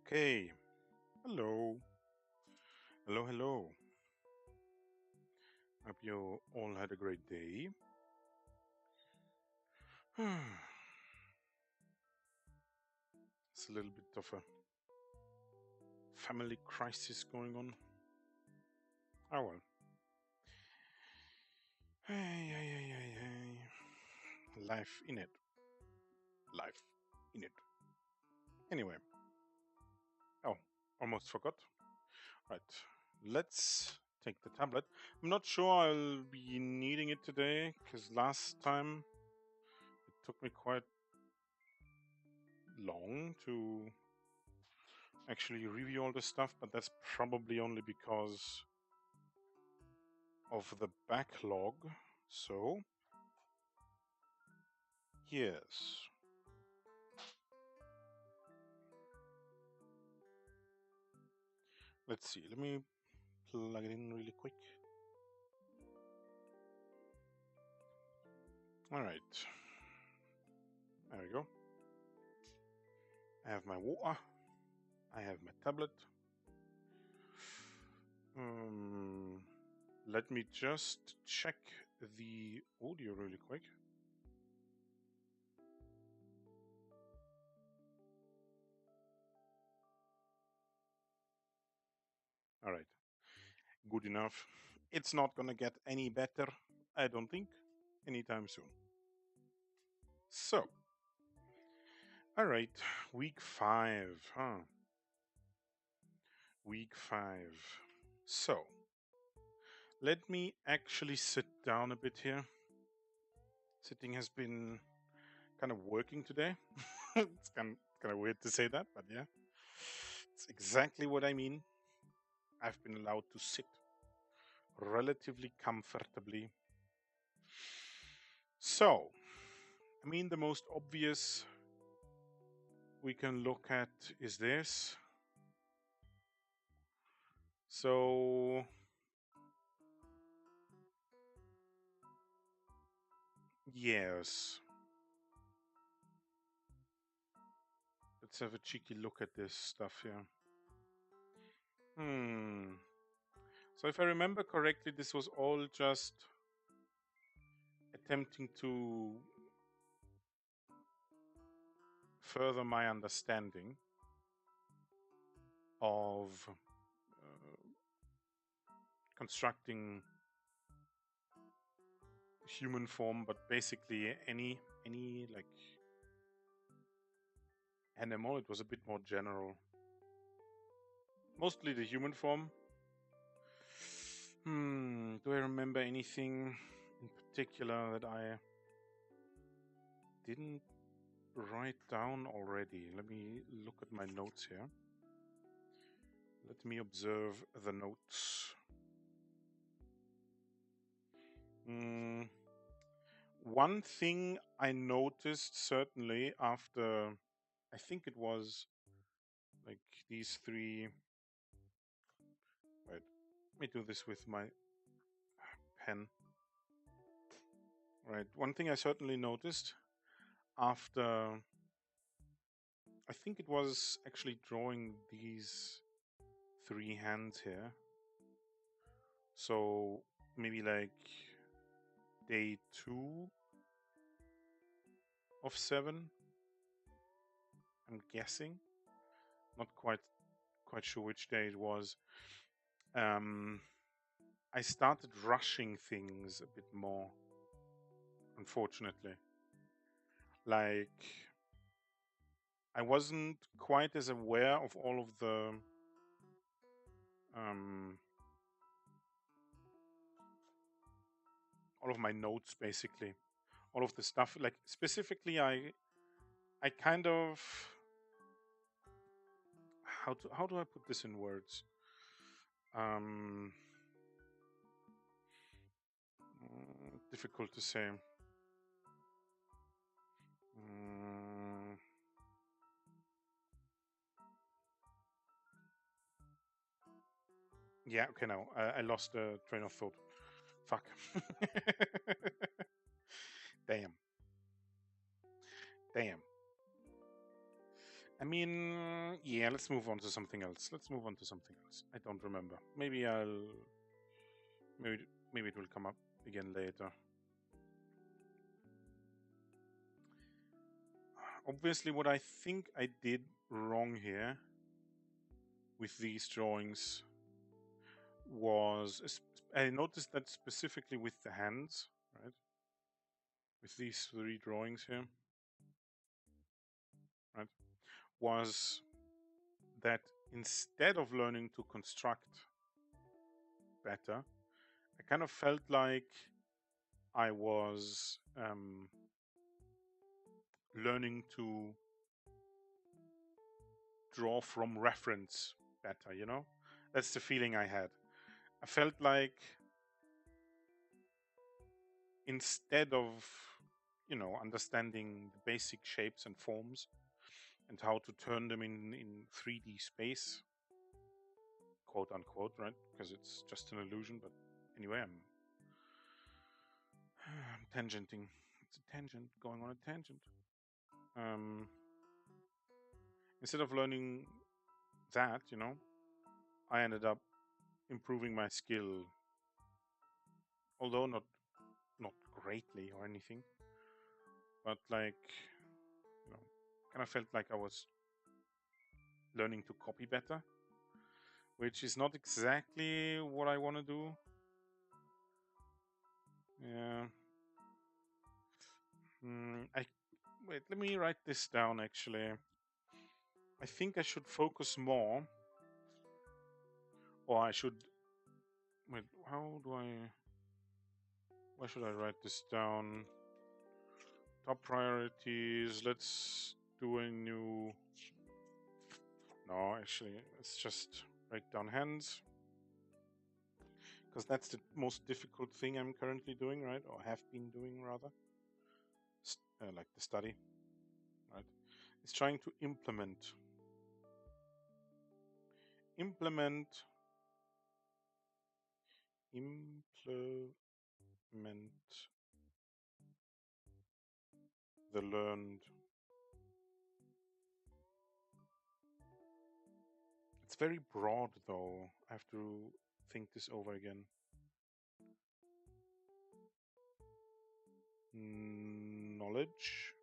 Okay. Hello. Hello, hello. Hope you all had a great day. It's a little bit of a family crisis going on. Oh well. Hey. Life in it. Life in it. Anyway. Oh, almost forgot. Right. Let's take the tablet. I'm not sure I'll be needing it today because last time it took me quite long to actually review all this stuff, but that's probably only because of the backlog. So, yes. Let's see. Let me plug it in really quick. All right. There we go. I have my water. I have my tablet. Let me just check the audio really quick. All right. Good enough. It's not going to get any better, I don't think, anytime soon. So, all right. Week 5, huh? Week 5. So, let me actually sit down a bit here. Sitting has been kind of working today. It's kind of weird to say that, but yeah. It's exactly what I mean. I've been allowed to sit relatively comfortably. So, I mean, the most obvious we can look at is this. So, yes. Let's have a cheeky look at this stuff here. So if I remember correctly, this was all just attempting to further my understanding of constructing human form, but basically any like animal. It was a bit more general. Mostly the human form. Do I remember anything in particular that I didn't write down already? Let me look at my notes here. Let me observe the notes. One thing I noticed certainly after, I think it was like these three. Wait, let me do this with my pen. Right, one thing I certainly noticed after, I think it was actually drawing these three hands here. So maybe like day 2 of 7, I'm guessing. Not quite sure which day it was. I started rushing things a bit more, unfortunately. Like, I wasn't quite as aware of all of the all of my notes, basically, all of the stuff. Like specifically, I kind of, how do I put this in words? Difficult to say. Yeah, okay, now I lost the train of thought. Fuck. Damn. I mean, yeah, let's move on to something else. I don't remember. Maybe maybe it will come up again later. Obviously, what I think I did wrong here with these drawings was I noticed that specifically with the hands, right? With these three drawings here, right? Was that instead of learning to construct better, I kind of felt like I was learning to draw from reference better, you know? That's the feeling I had. I felt like instead of, understanding the basic shapes and forms and how to turn them in 3D space, quote unquote, right? Because it's just an illusion, but anyway, I'm tangenting. It's a tangent, going on a tangent. Um, Instead of learning that, I ended up improving my skill, although not greatly or anything, but like, kind of felt like I was learning to copy better, which is not exactly what I want to do. Yeah. I wait. Let me write this down. Actually, I think I should focus more, or I should wait. How do I? Why should I write this down? Top priorities. Let's do a new. No, actually, let's just break down hands, because that's the most difficult thing I'm currently doing, right? Or have been doing rather. Like the study, right? It's trying to implement implement the learned. It's very broad though. I have to think this over again. Knowledge.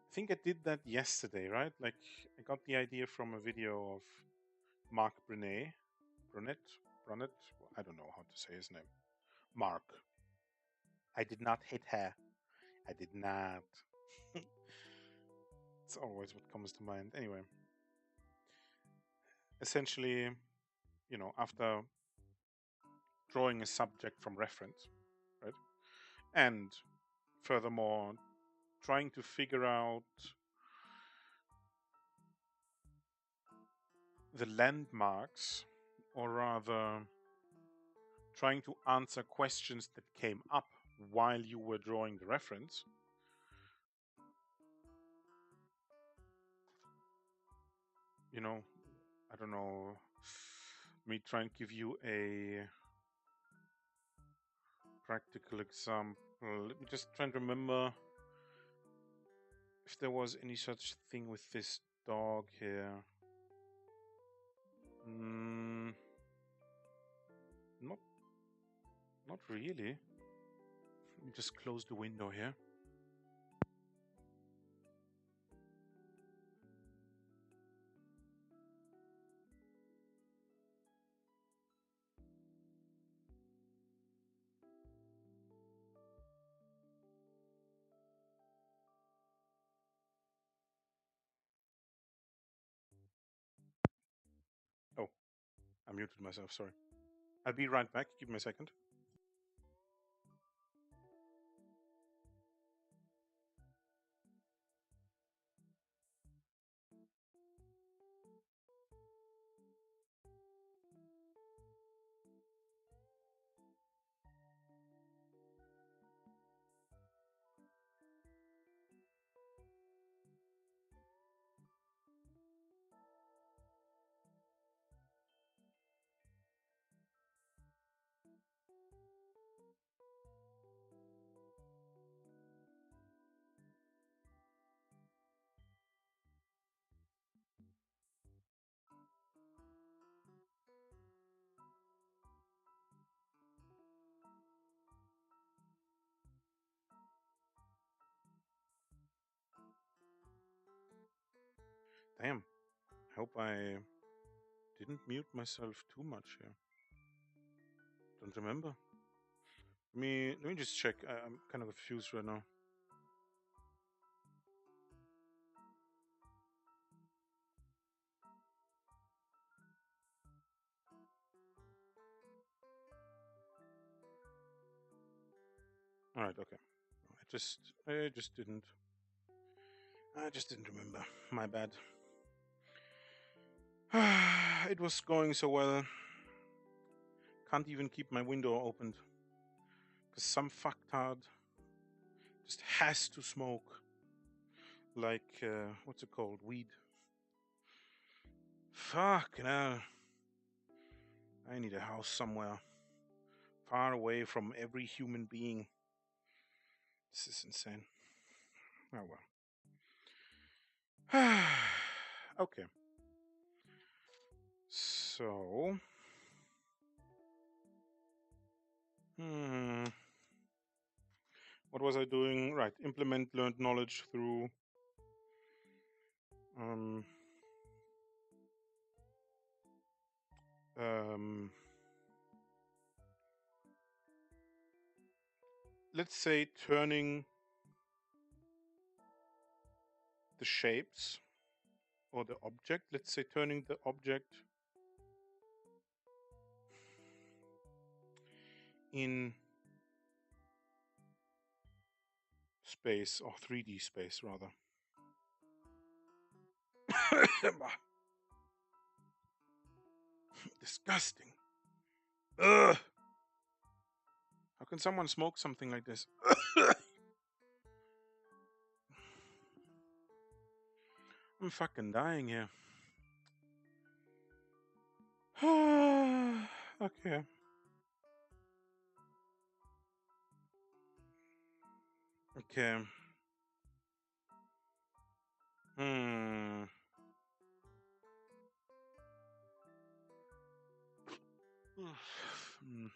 I think I did that yesterday, right? Like I got the idea from a video of Mark Brunet. I don't know how to say his name. Mark. I did not hit her. I did not. It's always what comes to mind. Anyway, essentially, after drawing a subject from reference, right? And furthermore, trying to figure out the landmarks, or rather, trying to answer questions that came up while you were drawing the reference. I don't know. Let me try and give you a practical example. Let me just try and remember if there was any such thing with this dog here. Not really. Let me just close the window here. Oh, I muted myself, sorry. I'll be right back. Give me a second. Damn. I hope I didn't mute myself too much here. Don't remember. Let me just check. I'm kind of confused right now. All right, okay. I just didn't remember. My bad. It was going so well. Can't even keep my window opened because some fucktard just has to smoke like what's it called? Weed. Fuck hell. I need a house somewhere far away from every human being. This is insane. Oh well. Okay. So, what was I doing? Right. Implement learned knowledge through um, um, let's say turning the shapes or the object. Let's say turning the object in space or 3D space rather. Disgusting. Ugh. How can someone smoke something like this? I'm fucking dying here. Okay. Okay. Hmm. Hmm.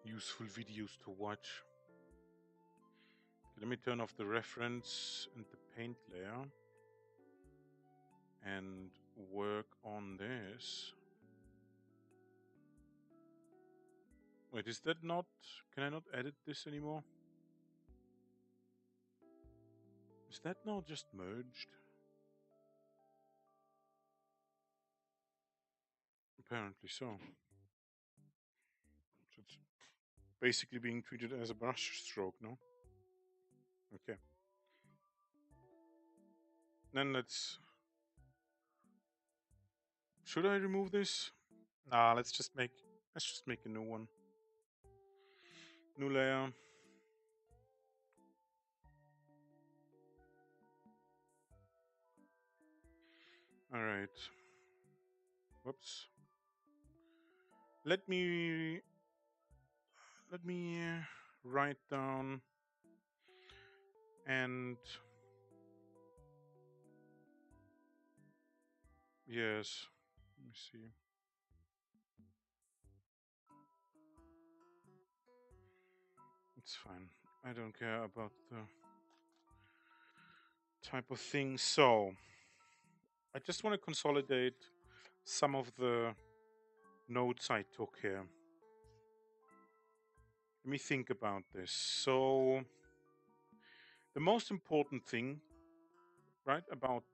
Useful videos to watch. Let me turn off the reference and the paint layer and work on this. Wait, is that not... Can I not edit this anymore? Is that now just merged? Apparently so. So it's basically being treated as a brush stroke, no? Okay. Then let's... Should I remove this? Nah, let's just make a new one. New layer. All right. Whoops. Let me write down and yes. Let me see. It's fine. I don't care about the type of thing. So I just want to consolidate some of the notes I took here. Let me think about this. So the most important thing, right, about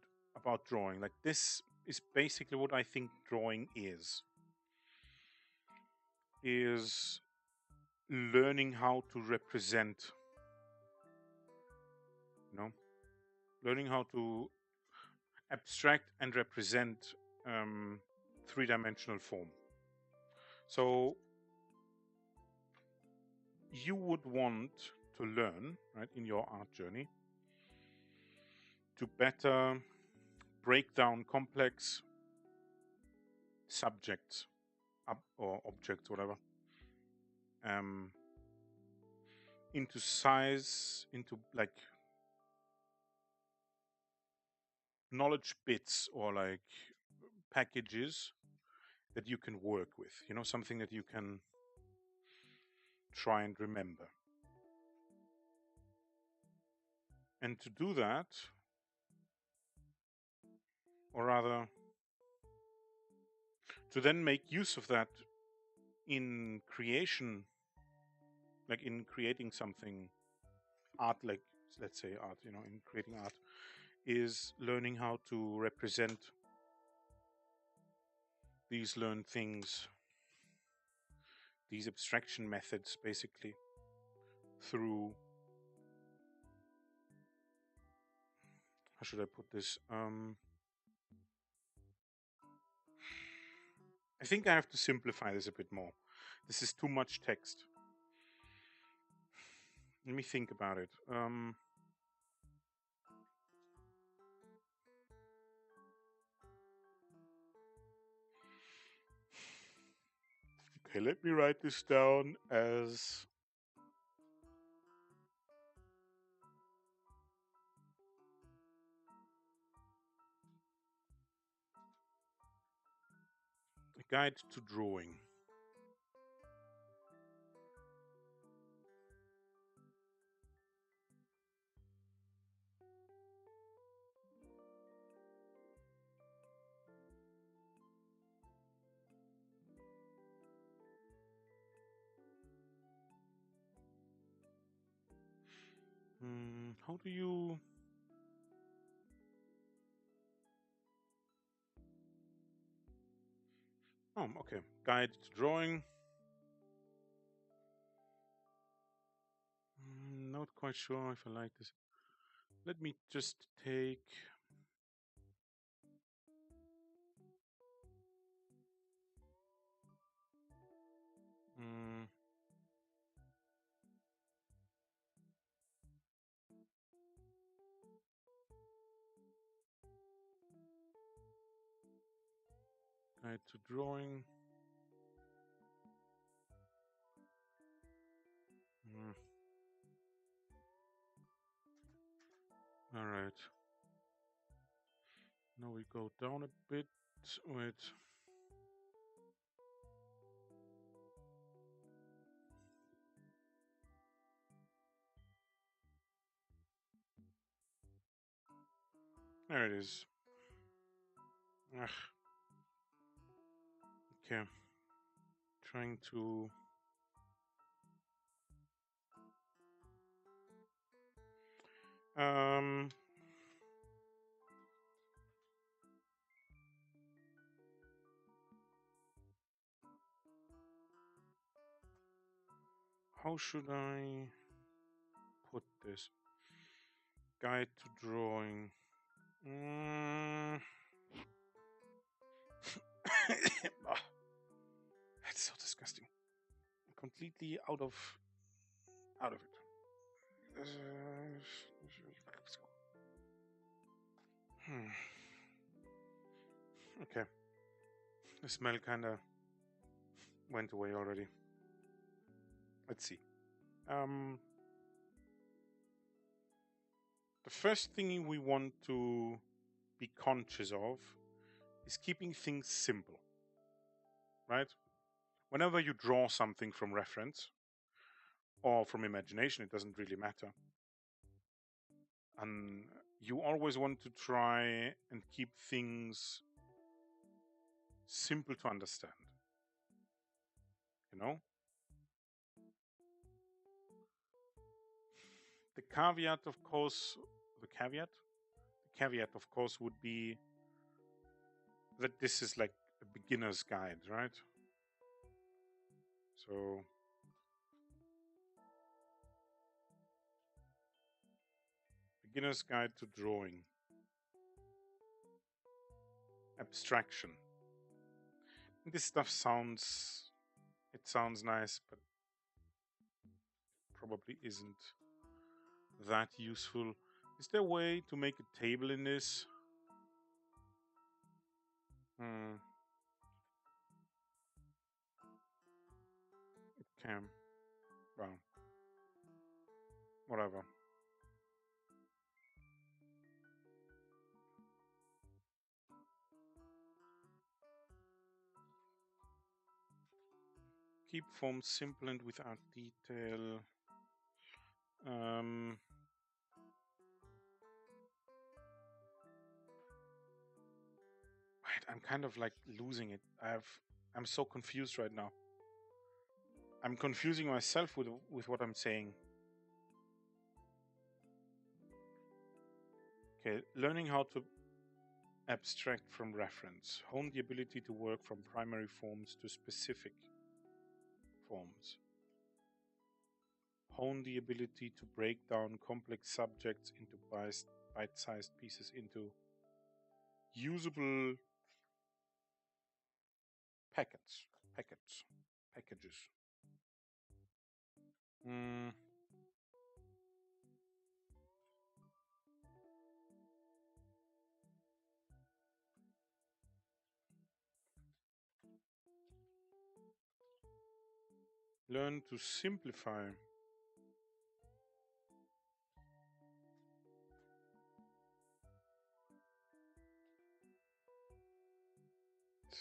drawing, like this is basically what I think drawing is learning how to represent, you know, learning how to abstract and represent three-dimensional form. So you would want to learn, right, in your art journey to better break down complex subjects or objects, whatever, into size, into like knowledge bits or like packages that you can work with, you know, something that you can try and remember. And to do that, or rather, to then make use of that in creation, like in creating something, art, like let's say art, in creating art, is learning how to represent these learned things, these abstraction methods, basically, through, how should I put this? I think I have to simplify this a bit more. This is too much text. Let me think about it. Okay, let me write this down as a guide to drawing. How do you... Oh, okay. Guide to drawing. Not quite sure if I like this. Let me just take... guide to drawing. All right. Now we go down a bit with... There it is. Ugh. Okay. Trying to... how should I put this? Guide to drawing. Ah, that's so disgusting. I'm completely out of it. Okay. The smell kind of went away already. Let's see. The first thing we want to be conscious of is keeping things simple, right? Whenever you draw something from reference or from imagination, it doesn't really matter. And you always want to try and keep things simple to understand. You know? The caveat, of course, would be that this is like a beginner's guide, right? So beginner's guide to drawing. Abstraction. This stuff sounds nice, but probably isn't that useful. Is there a way to make a table in this? It can. Well, whatever. Keep forms simple and without detail. I'm kind of like losing it. I'm so confused right now. I'm confusing myself with what I'm saying. Okay, learning how to abstract from reference. Hone the ability to work from primary forms to specific forms. Hone the ability to break down complex subjects into bite-sized pieces into usable packets. Packages. Mm, learn to simplify.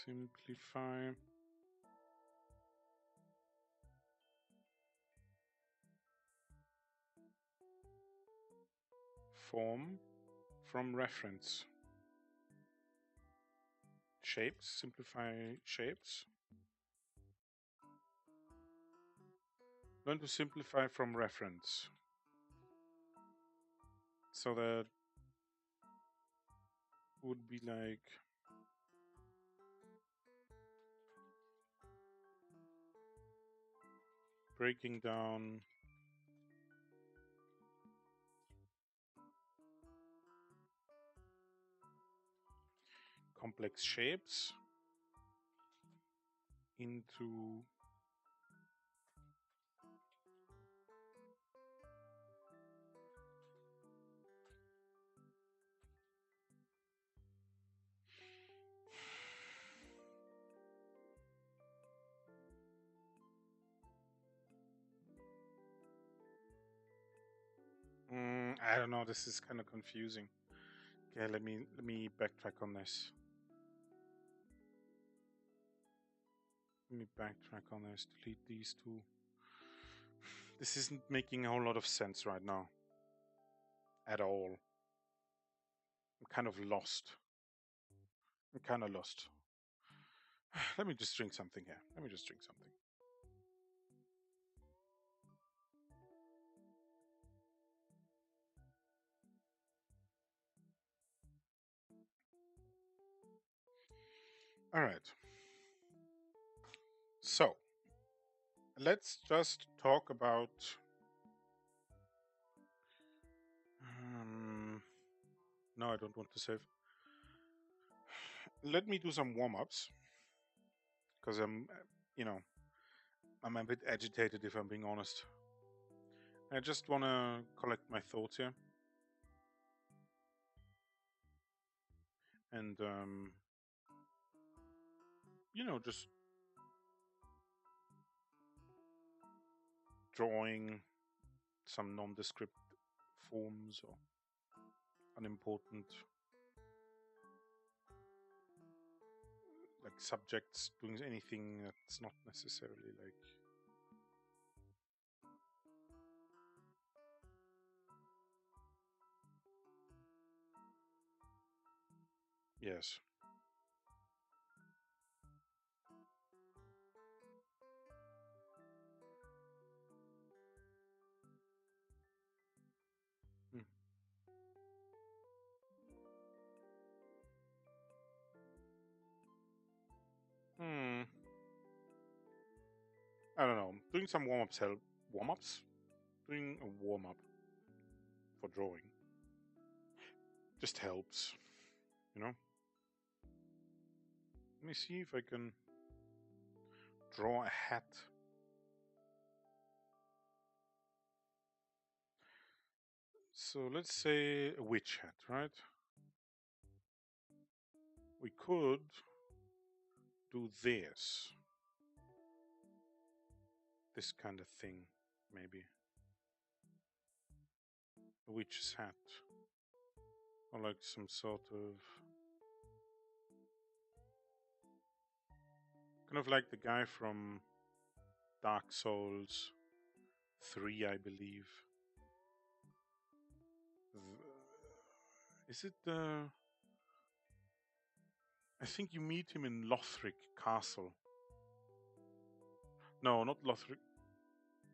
Simplify form from reference. Shapes. Simplify shapes. Learn to simplify from reference. So that would be like breaking down complex shapes into I don't know, this is kind of confusing. Okay, let me backtrack on this. Let me backtrack on this. Delete these two. This isn't making a whole lot of sense right now. At all. I'm kind of lost. Let me just drink something here. Let me just drink something. All right. So, let's just talk about no, I don't want to save. Let me do some warm-ups because you know, I'm a bit agitated if I'm being honest. I just want to collect my thoughts here. And just drawing some nondescript forms or unimportant like subjects, doing anything that's not necessarily like yes. Hmm. Hmm. I don't know. Doing some warm-ups help. Warm-ups? Doing a warm-up for drawing just helps, you know? Let me see if I can draw a hat. So let's say a witch hat, right? We could do this kind of thing, maybe. A witch's hat. Or like some sort of kind of like the guy from Dark Souls 3, I believe. Is it the I think you meet him in Lothric Castle. No, not Lothric.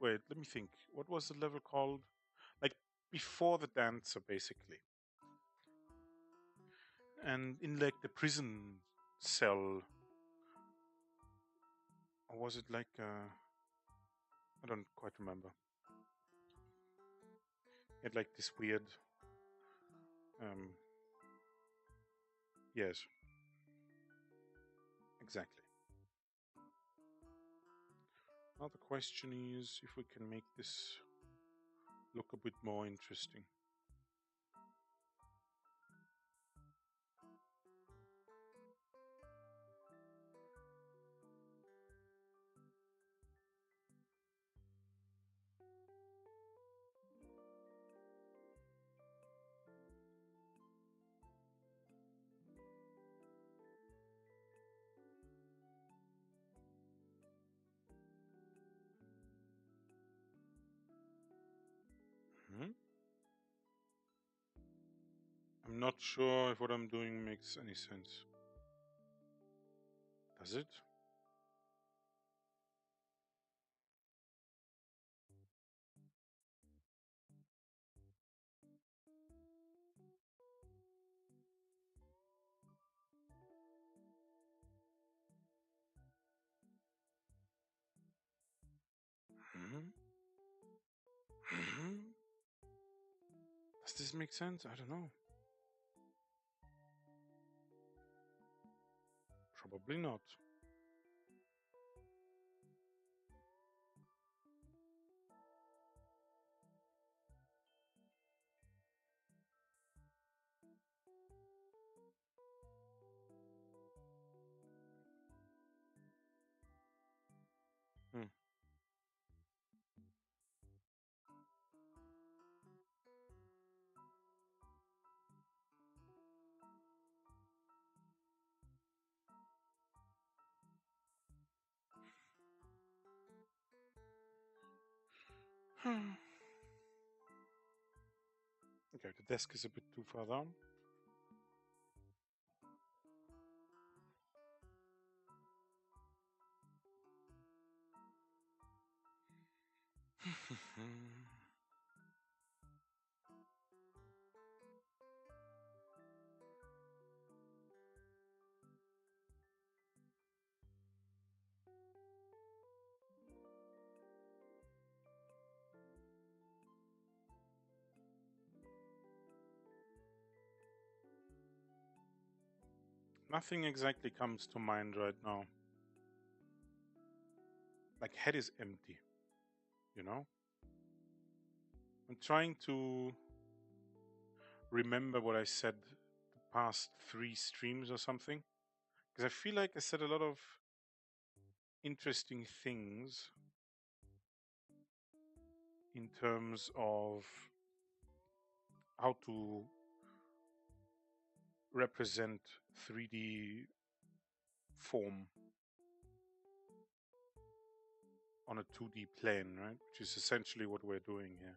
Wait, let me think. What was the level called? Like before the dancer, basically. And in like the prison cell. Or was it like I don't quite remember. He had like this weird yes. Exactly. Now the question is if we can make this look a bit more interesting. Hmm? I'm not sure if what I'm doing makes any sense. Does it? Hmm? Hmm? Does this make sense? I don't know. Probably not. Hmm. Okay, the desk is a bit too far down. Nothing exactly comes to mind right now. Like, head is empty, you know? I'm trying to remember what I said the past 3 streams or something. Because I feel like I said a lot of interesting things in terms of how to represent 3D form on a 2D plane, right? Which is essentially what we're doing here.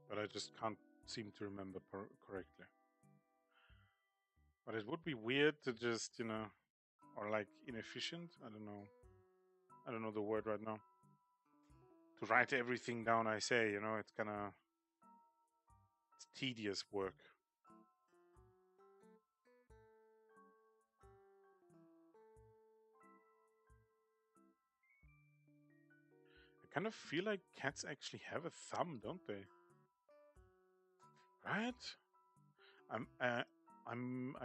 But I just can't seem to remember correctly. But it would be weird to just, or like inefficient. I don't know. I don't know the word right now. To write everything down I say, it's it's tedious work. I kind of feel like cats actually have a thumb, don't they? Right? I'm, uh, I'm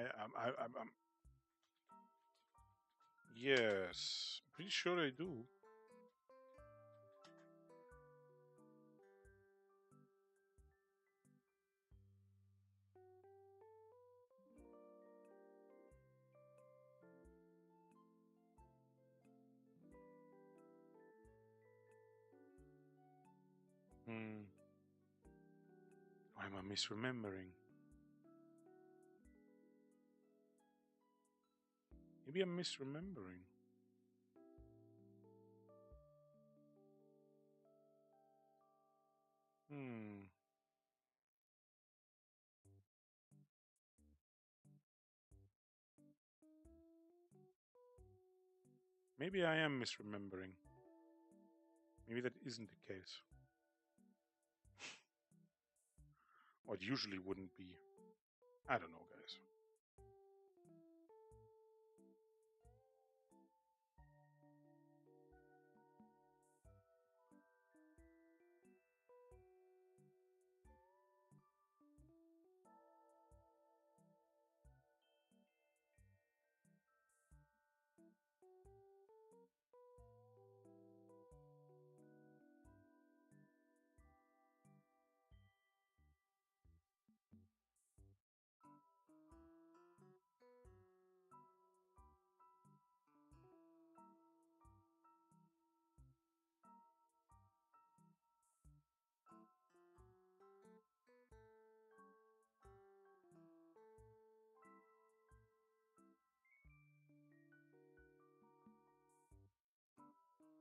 yes, pretty sure they do. Hmm. Or am I misremembering? Maybe I'm misremembering. Hmm. Maybe I am misremembering. Maybe that isn't the case. Or it usually wouldn't be. I don't know, guys.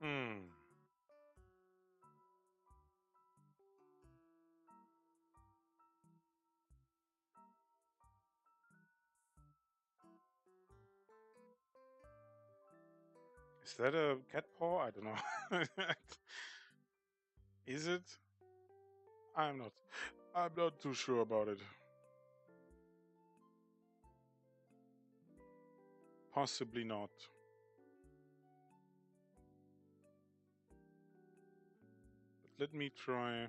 Hmm. Is that a cat paw? I don't know. Is it? I'm not. I'm not too sure about it. Possibly not. But let me try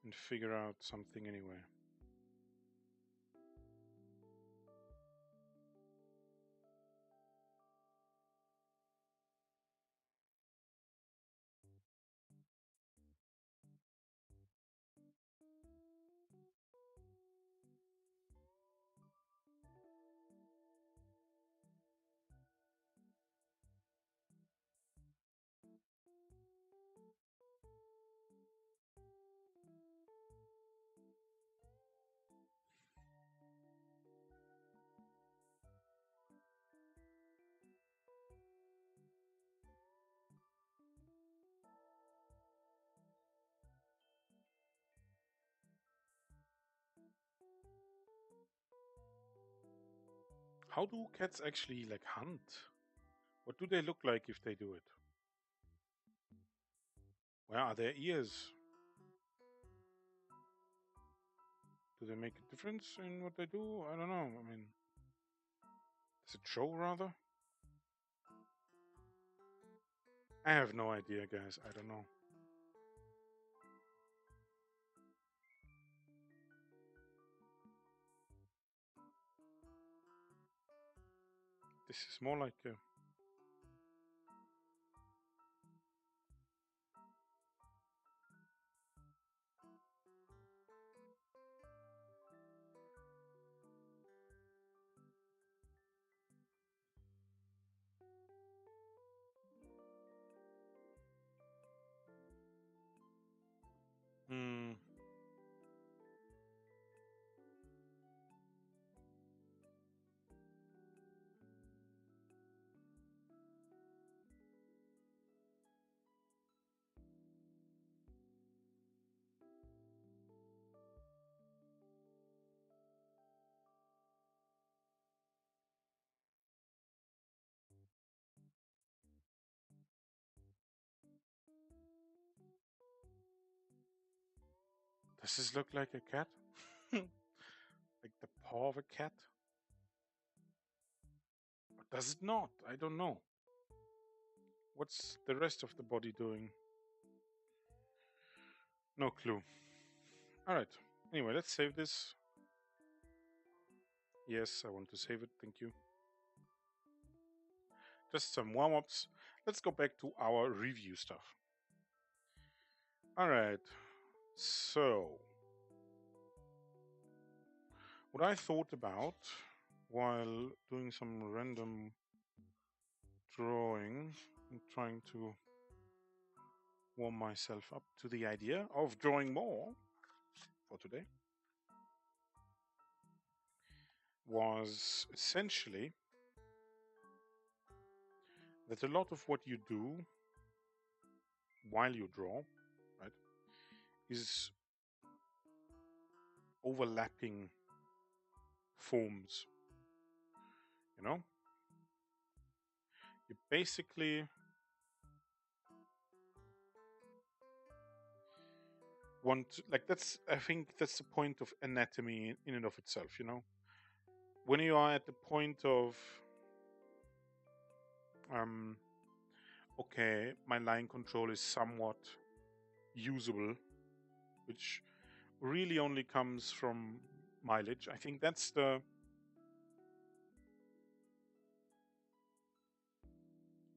and figure out something anyway. How do cats actually like hunt? What do they look like if they do it? Where are their ears? Do they make a difference in what they do? I don't know. I mean, does it show rather? I have no idea, guys. I don't know. This is more like a. Hmm. Does this look like a cat? Like the paw of a cat? Or does it not? I don't know. What's the rest of the body doing? No clue. Alright. Anyway, let's save this. Yes, I want to save it. Thank you. Just some warm ups. Let's go back to our review stuff. Alright. So, what I thought about while doing some random drawing and trying to warm myself up to the idea of drawing more for today was essentially that a lot of what you do while you draw, right, is overlapping forms. You know, you basically like that's, I think that's the point of anatomy in and of itself. When you are at the point of um, okay, my line control is somewhat usable, which really only comes from mileage. I think that's the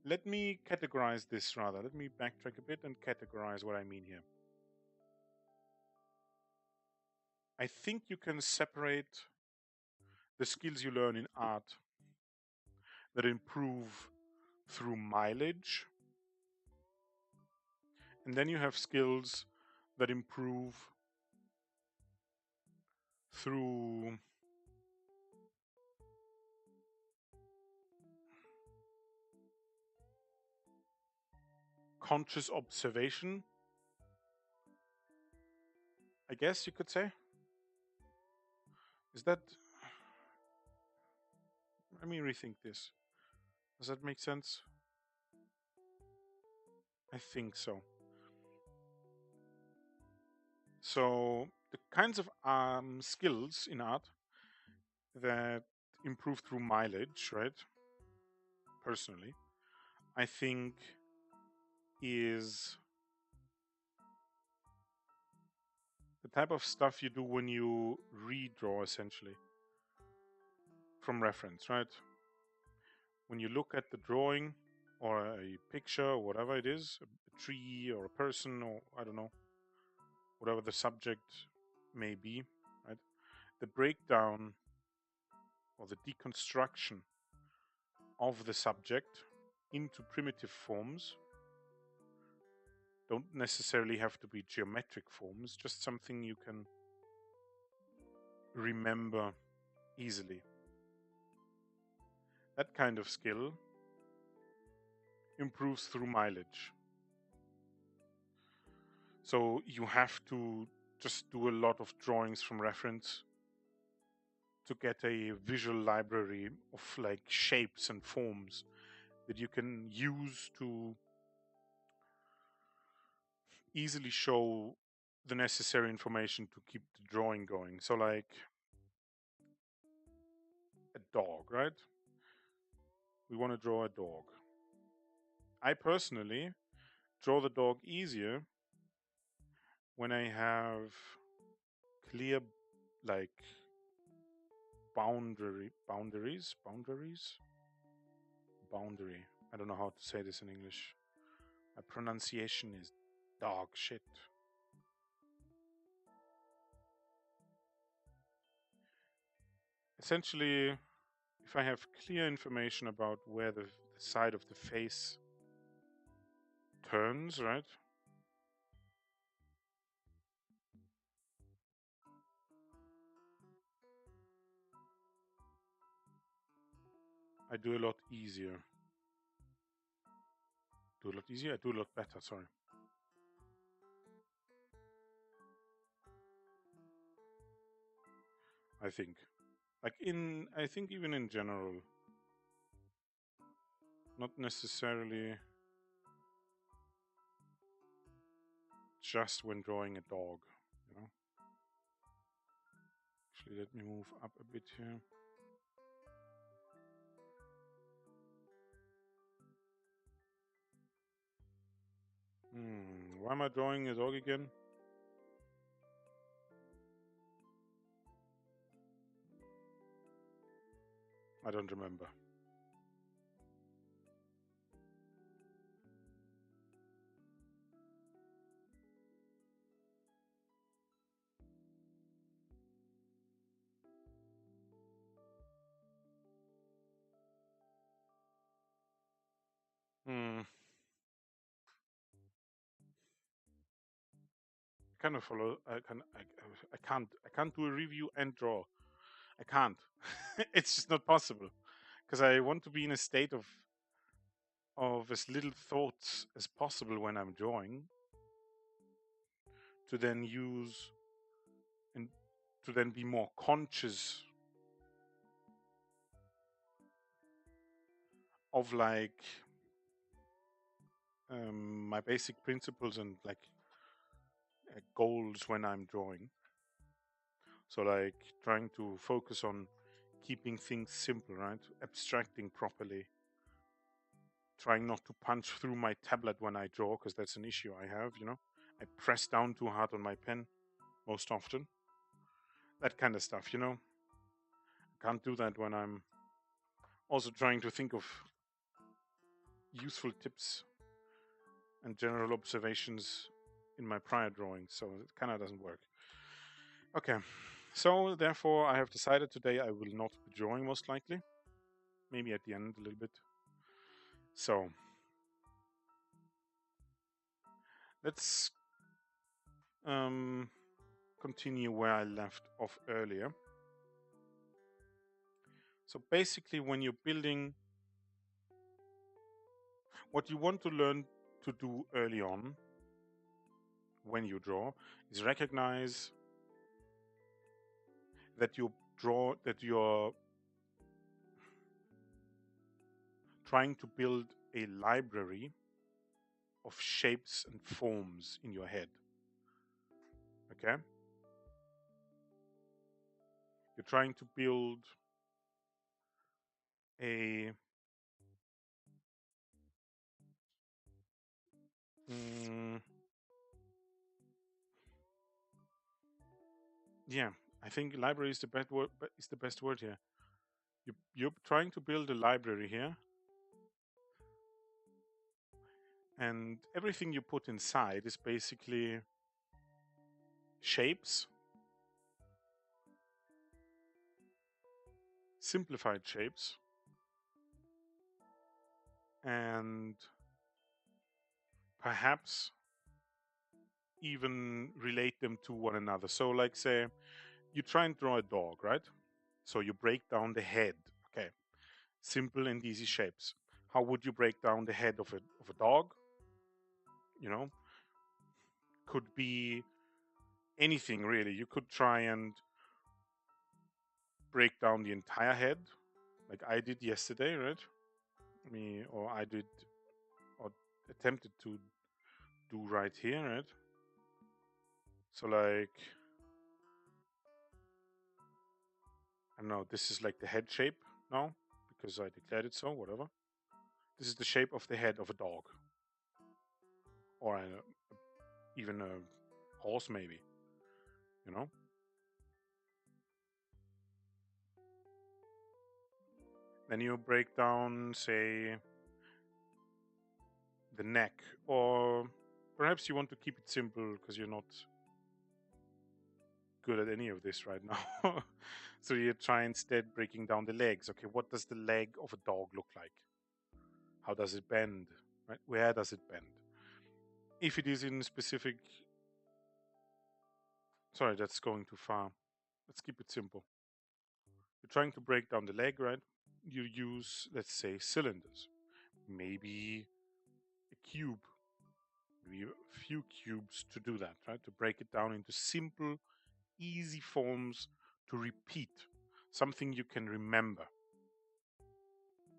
let me categorize this rather. Let me backtrack a bit and categorize what I mean here. I think you can separate the skills you learn in art that improve through mileage, and then you have skills that improve through conscious observation, I guess you could say. Is that, let me rethink this. Does that make sense? I think so. So the kinds of skills in art that improve through mileage, right? Personally, I think is the type of stuff you do when you redraw, essentially, from reference, right? When you look at the drawing or a picture or whatever it is, a tree or a person, or I don't know, whatever the subject may be, right? The breakdown or the deconstruction of the subject into primitive forms don't necessarily have to be geometric forms, just something you can remember easily. That kind of skill improves through mileage. So you have to just do a lot of drawings from reference to get a visual library of like shapes and forms that you can use to easily show the necessary information to keep the drawing going. So like a dog, right? We want to draw a dog. I personally draw the dog easier when I have clear like boundaries. Boundary. I don't know how to say this in English. My pronunciation is dog shit. Essentially, if I have clear information about where the side of the face turns, right? I do a lot easier. Do a lot easier? I do a lot better, sorry. I think. I think even in general, not necessarily just when drawing a dog, you know? Actually, let me move up a bit here. Why am I drawing a dog again? I don't remember. Hmm. Kind of follow. I can't do a review and draw. I can't. It's just not possible because I want to be in a state of as little thoughts as possible when I'm drawing, to then use and to then be more conscious of like my basic principles and like goals when I'm drawing. So like trying to focus on keeping things simple, right? Abstracting properly. Trying not to punch through my tablet when I draw, because that's an issue I have, you know. I press down too hard on my pen most often. That kind of stuff, you know. I can't do that when I'm also trying to think of useful tips and general observations in my prior drawings, so it kind of doesn't work. Okay, so therefore I have decided today I will not be drawing, most likely. Maybe at the end a little bit. So let's continue where I left off earlier. So basically, when you're building, what you want to learn to do early on when you draw is recognize that you're trying to build a library of shapes and forms in your head. Okay? You're trying to build a yeah, I think library is the best word. Is the best word here. You're trying to build a library here, and everything you put inside is basically shapes, simplified shapes, and perhaps even relate them to one another. So, like, say, you try and draw a dog, right? So you break down the head. Okay, simple and easy shapes. How would you break down the head of a dog? You know, could be anything really. You could try and break down the entire head, like I did yesterday, right? I did, or attempted to do right here, right? So like, I don't know, this is like the head shape now because I declared it so, whatever. This is the shape of the head of a dog, or even a horse, maybe, you know? Then you break down, say, the neck, or perhaps you want to keep it simple because you're not good at any of this right now. So you try instead breaking down the legs. Okay, what does the leg of a dog look like? How does it bend? Right? Where does it bend? If it is in specific, sorry, that's going too far. Let's keep it simple. You're trying to break down the leg, right? You use, let's say, cylinders. Maybe a cube, maybe a few cubes to do that, right? To break it down into simple, easy forms to repeat, something you can remember.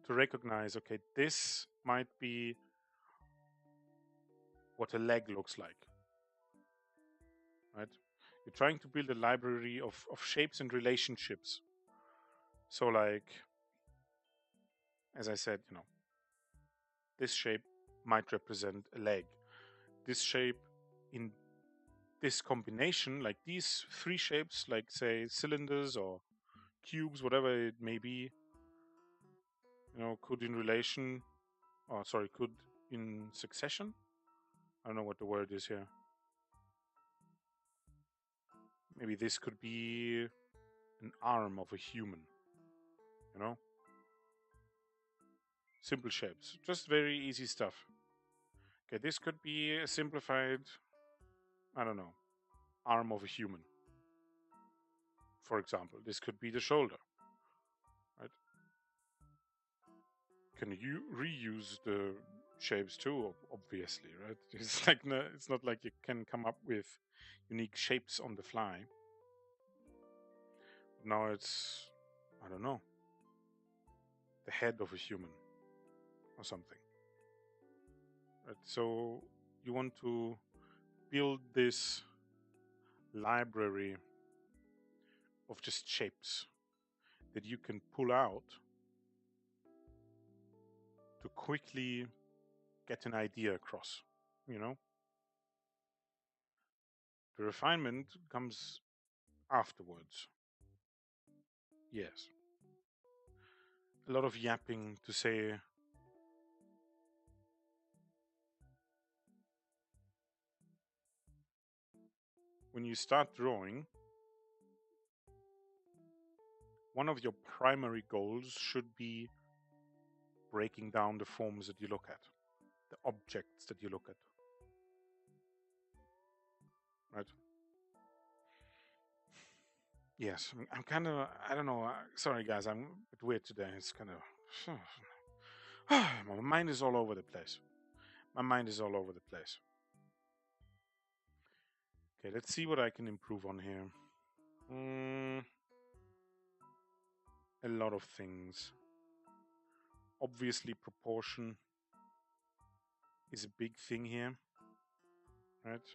To recognize, okay, this might be what a leg looks like, right? You're trying to build a library of shapes and relationships. So like, as I said, you know, this shape might represent a leg. This shape in this combination, like these three shapes, like say cylinders or cubes, whatever it may be, you know, could in succession. I don't know what the word is here. Maybe this could be an arm of a human, you know? Simple shapes, just very easy stuff. Okay, this could be a simplified, I don't know, arm of a human, for example. This could be the shoulder, right? Can you reuse the shapes too? Obviously, right? It's like it's not like you can come up with unique shapes on the fly. Now it's, I don't know, the head of a human or something. Right? So you want to build this library of just shapes that you can pull out to quickly get an idea across. You know, the refinement comes afterwards. Yes. A lot of yapping to say, when you start drawing, one of your primary goals should be breaking down the forms that you look at, the objects that you look at. Right? Yes, I'm kind of, I don't know, sorry guys, I'm a bit weird today. It's kind of, my mind is all over the place. My mind is all over the place. Okay, let's see what I can improve on here. A lot of things. Obviously, proportion is a big thing here, right?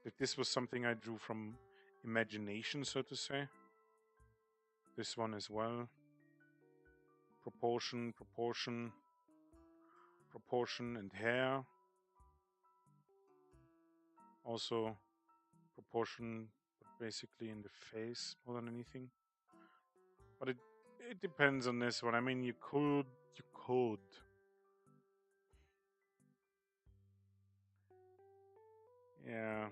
If this was something I drew from imagination, so to say. This one as well. Proportion, proportion, proportion and hair. Also proportion, but basically in the face more than anything. But it depends on this one. I mean, you could. Yeah.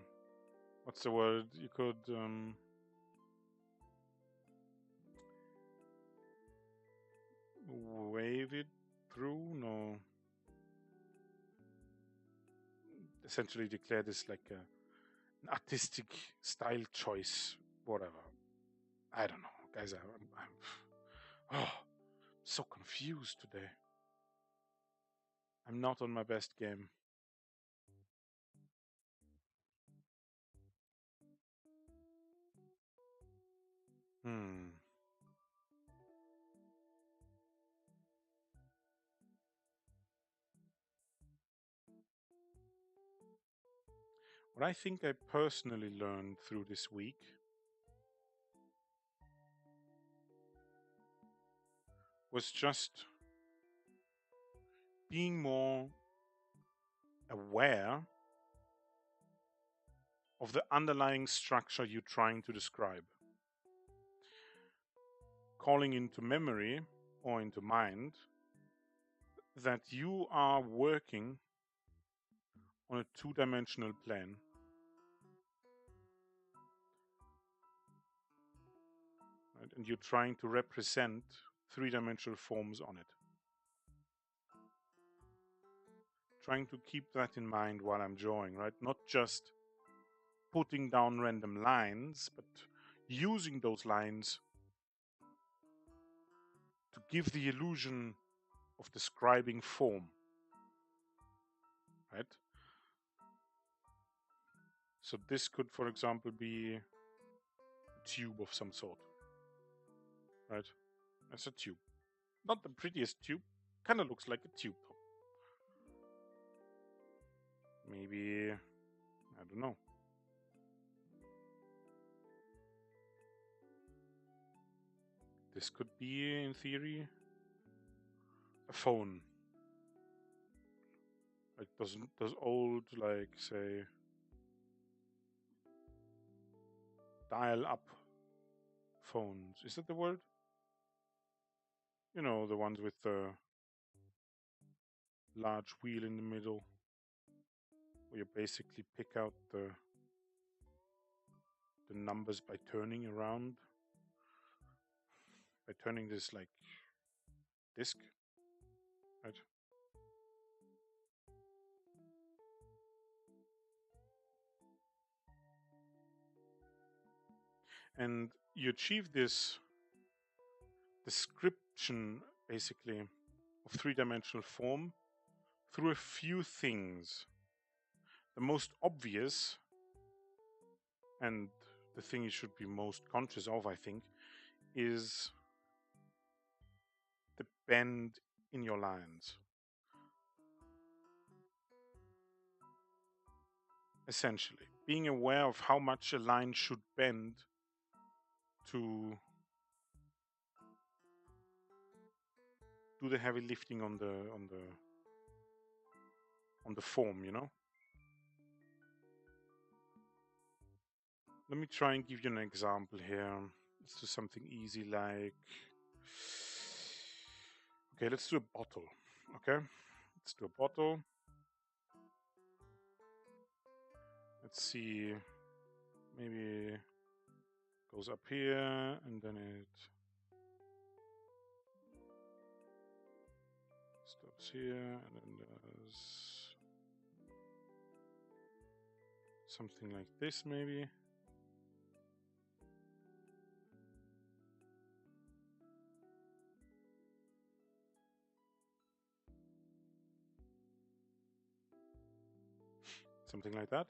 What's the word? You could wave it through? No. Essentially declare this like an artistic style choice, whatever. I don't know. Guys, I'm so confused today. I'm not on my best game. What I think I personally learned through this week was just being more aware of the underlying structure you're trying to describe. Calling into memory or into mind that you are working on a two-dimensional plane. Right? And you're trying to represent three-dimensional forms on it. Trying to keep that in mind while I'm drawing, right? Not just putting down random lines, but using those lines to give the illusion of describing form, right? So this could, for example, be a tube of some sort, right? That's a tube. Not the prettiest tube. Kind of looks like a tube. Maybe, I don't know. This could be, in theory, a phone. Like those old, like, say, dial-up phones. Is that the word? You know, the ones with the large wheel in the middle, where you basically pick out the numbers by turning around, by turning this like disc, right? And you achieve this description, basically, of three-dimensional form through a few things. The most obvious, and the thing you should be most conscious of, I think, is the bend in your lines. Essentially, being aware of how much a line should bend to do the heavy lifting on the form, you know. Let me try and give you an example here. Let's do something easy like, okay, let's do a bottle. Okay, let's do a bottle. Let's see, maybe it goes up here and then it stops here and then there's something like this maybe. Something like that.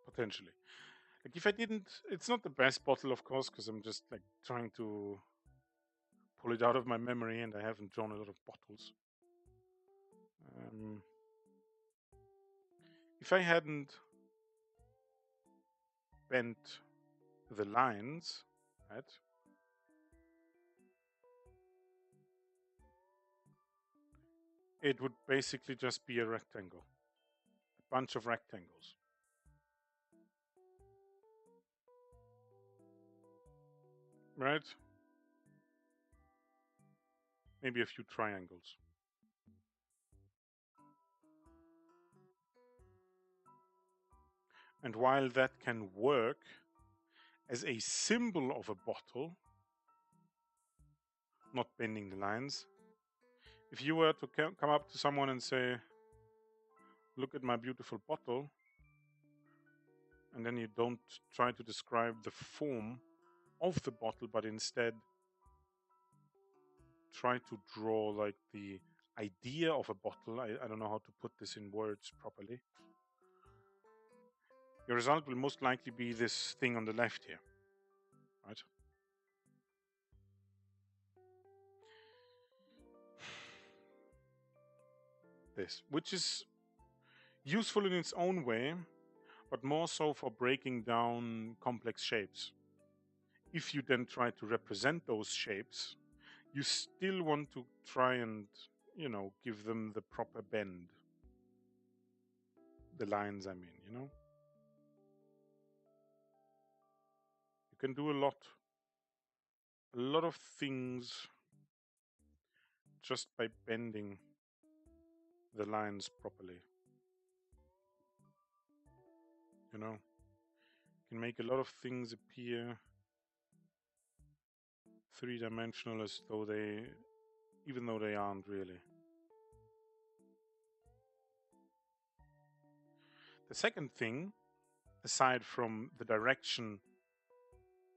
Potentially. Like if I didn't, it's not the best bottle, of course, because I'm just like trying to pull it out of my memory and I haven't drawn a lot of bottles. If I hadn't bent the lines, right, it would basically just be a rectangle, a bunch of rectangles. Right? Maybe a few triangles. And while that can work as a symbol of a bottle, not bending the lines, if you were to come up to someone and say, look at my beautiful bottle, and then you don't try to describe the form of the bottle, but instead try to draw like the idea of a bottle. I don't know how to put this in words properly. Your result will most likely be this thing on the left here, right? This, which is useful in its own way, but more so for breaking down complex shapes. If you then try to represent those shapes, you still want to try and, you know, give them the proper bend. The lines, I mean, you know. You can do a lot of things just by bending the lines properly. You know, you can make a lot of things appear three-dimensional as though even though they aren't really. The second thing, aside from the direction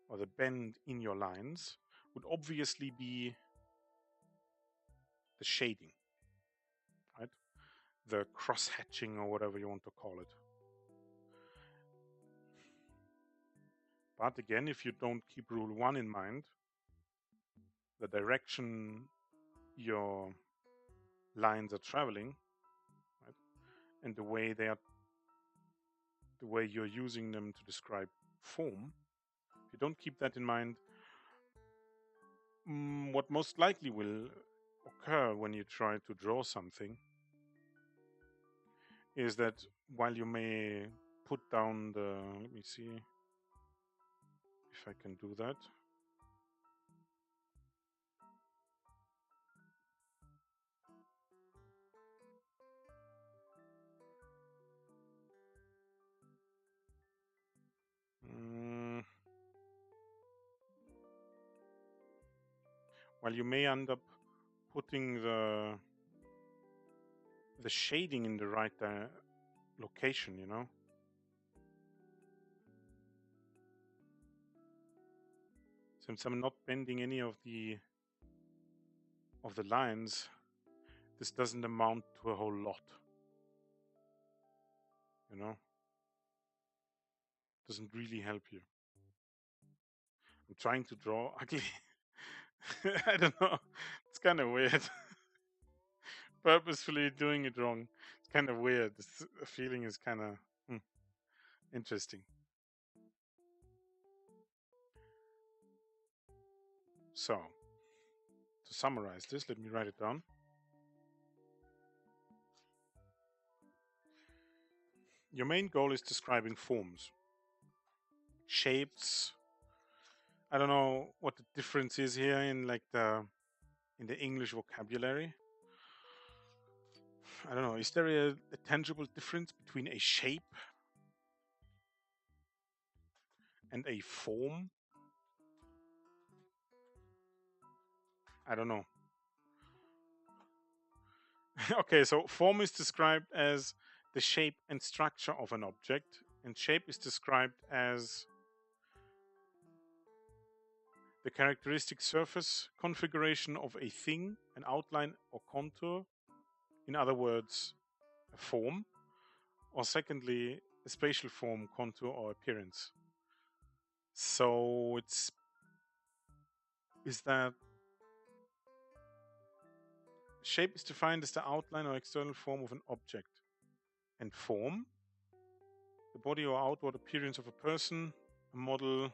or the bend in your lines, would obviously be the shading, right? The cross-hatching or whatever you want to call it. But again, if you don't keep rule 1 in mind, the direction your lines are traveling, right, and the way you're using them to describe form, if you don't keep that in mind, what most likely will occur when you try to draw something is that while you may put down let me see if I can do that. While you may end up putting the shading in the right location, you know. Since I'm not bending any of the lines, this doesn't amount to a whole lot, you know. Doesn't really help you. I'm trying to draw ugly. I don't know. It's kind of weird. Purposefully doing it wrong. It's kind of weird. This feeling is kind of interesting. So, to summarize this, let me write it down. Your main goal is describing forms, shapes. I don't know what the difference is here in like in the English vocabulary. I don't know. Is there a tangible difference between a shape and a form? I don't know. Okay, so form is described as the shape and structure of an object, and shape is described as the characteristic surface configuration of a thing, an outline or contour. In other words, a form. Or secondly, a spatial form, contour, or appearance. So is that shape is defined as the outline or external form of an object, and form, the body or outward appearance of a person, a model,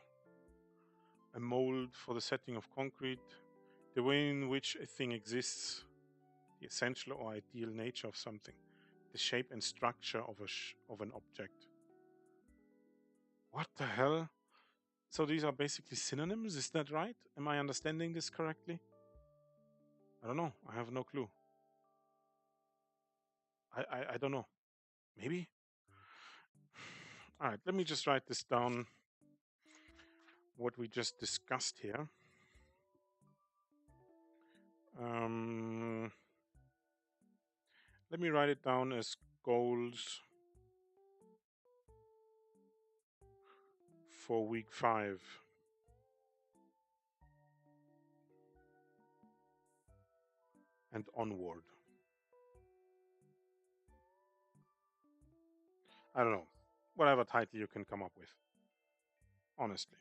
a mold for the setting of concrete, the way in which a thing exists, the essential or ideal nature of something, the shape and structure of an object. What the hell? So these are basically synonyms, is that right? Am I understanding this correctly? I don't know. I have no clue. I don't know. Maybe? All right, let me just write this down, what we just discussed here. Let me write it down as goals for week 5. And onward. I don't know. Whatever title you can come up with. Honestly.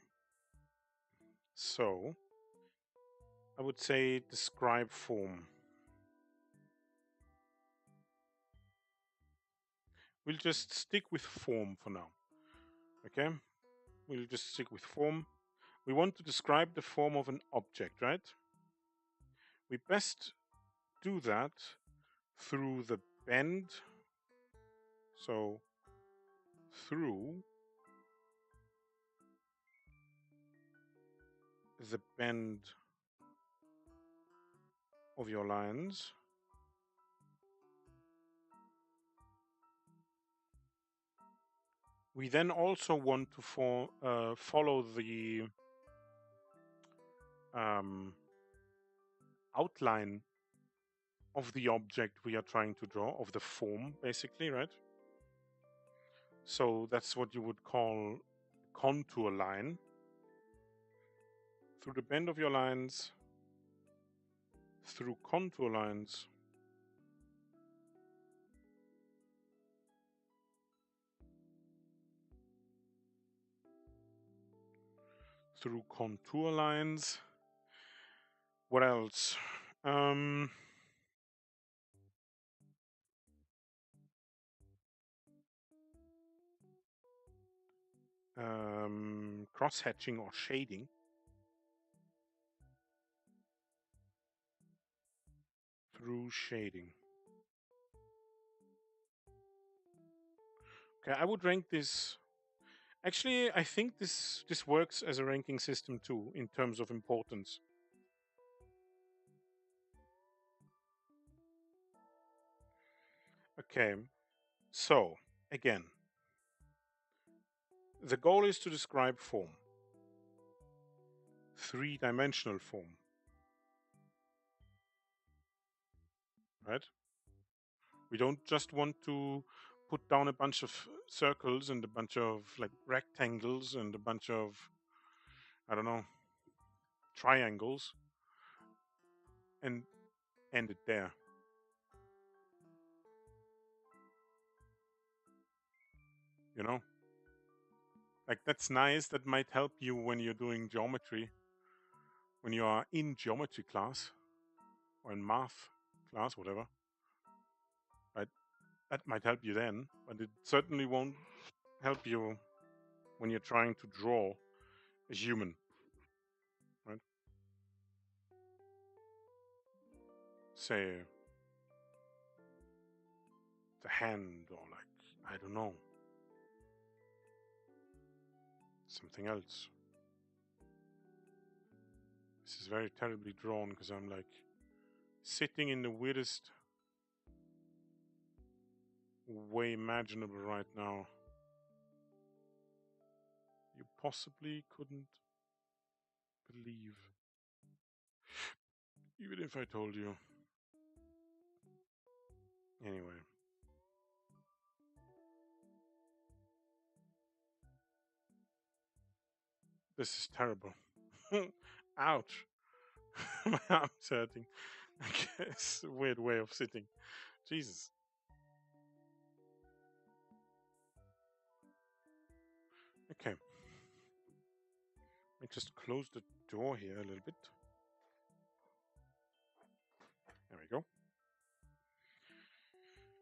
So, I would say describe form. We'll just stick with form for now. Okay? We'll just stick with form. We want to describe the form of an object, right? We best do that through the bend. So, through the bend of your lines. We then also want to follow the outline of the object we are trying to draw, of the form, basically, right? So that's what you would call contour line. Through the bend of your lines, through contour lines, through contour lines. What else? Cross-hatching or shading. Through shading. Okay, I would rank this. Actually, I think this works as a ranking system too, in terms of importance. Okay, so again, the goal is to describe form, three-dimensional form. right? We don't just want to put down a bunch of circles and a bunch of like rectangles and a bunch of, I don't know, triangles and end it there. You know, like that's nice. That might help you when you're doing geometry, when you are in geometry class or in math class, whatever. Right? That might help you then, but it certainly won't help you when you're trying to draw a human, right? Say the hand or like, I don't know, something else. This is very terribly drawn because I'm like sitting in the weirdest way imaginable right now. You possibly couldn't believe, even if I told you. Anyway, this is terrible. Ouch. My arm's hurting. I guess a weird way of sitting. Jesus. Okay. Let me just close the door here a little bit. There we go.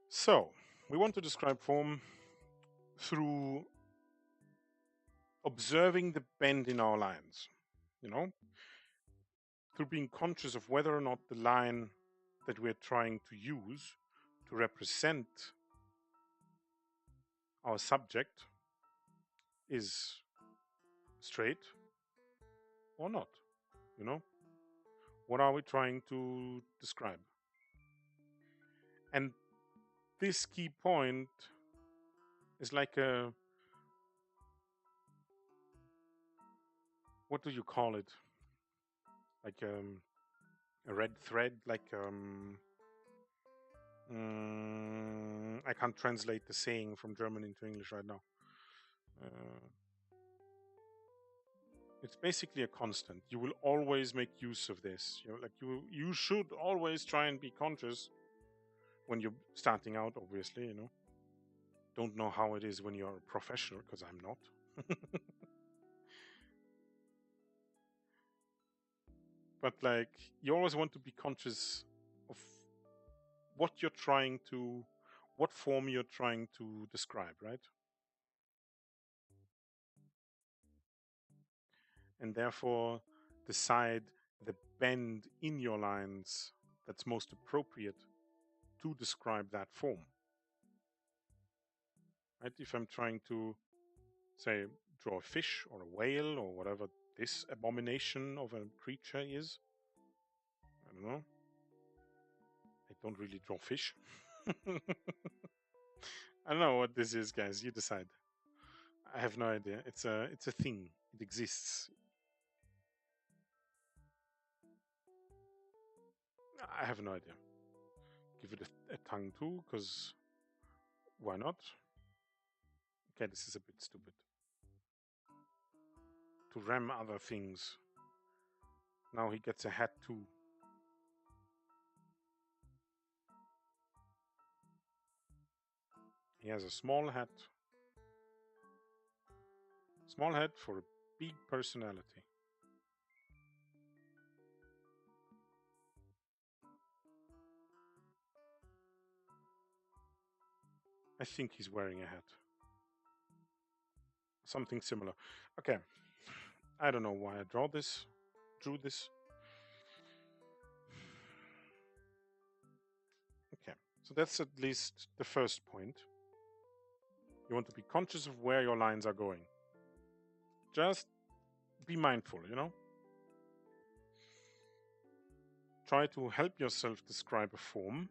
So, we want to describe form through observing the bend in our lines, you know, through being conscious of whether or not the line that we're trying to use to represent our subject is straight or not, you know? What are we trying to describe? And this key point is like a, what do you call it? Like a red thread, like I can't translate the saying from German into English right now. Uh, it's basically a constant. You will always make use of this. You know, like you should always try and be conscious when you're starting out. Obviously, you know, don't know how it is when you're a professional, because I'm not. But like, you always want to be conscious of what you're trying to, what form you're trying to describe, right? And therefore decide the bend in your lines that's most appropriate to describe that form. Right? If I'm trying to, say, draw a fish or a whale or whatever this abomination of a creature is, I don't know. I don't really draw fish. I don't know what this is, guys. You decide. I have no idea. It's a thing. It exists. I have no idea. Give it a tongue too, because why not? Okay, this is a bit stupid. To ram other things. Now he gets a hat too. He has a small hat. Small hat for a big personality. I think he's wearing a hat. Something similar. Okay. I don't know why I drew this. Okay. So that's at least the first point. You want to be conscious of where your lines are going. Just be mindful, you know? Try to help yourself describe a form.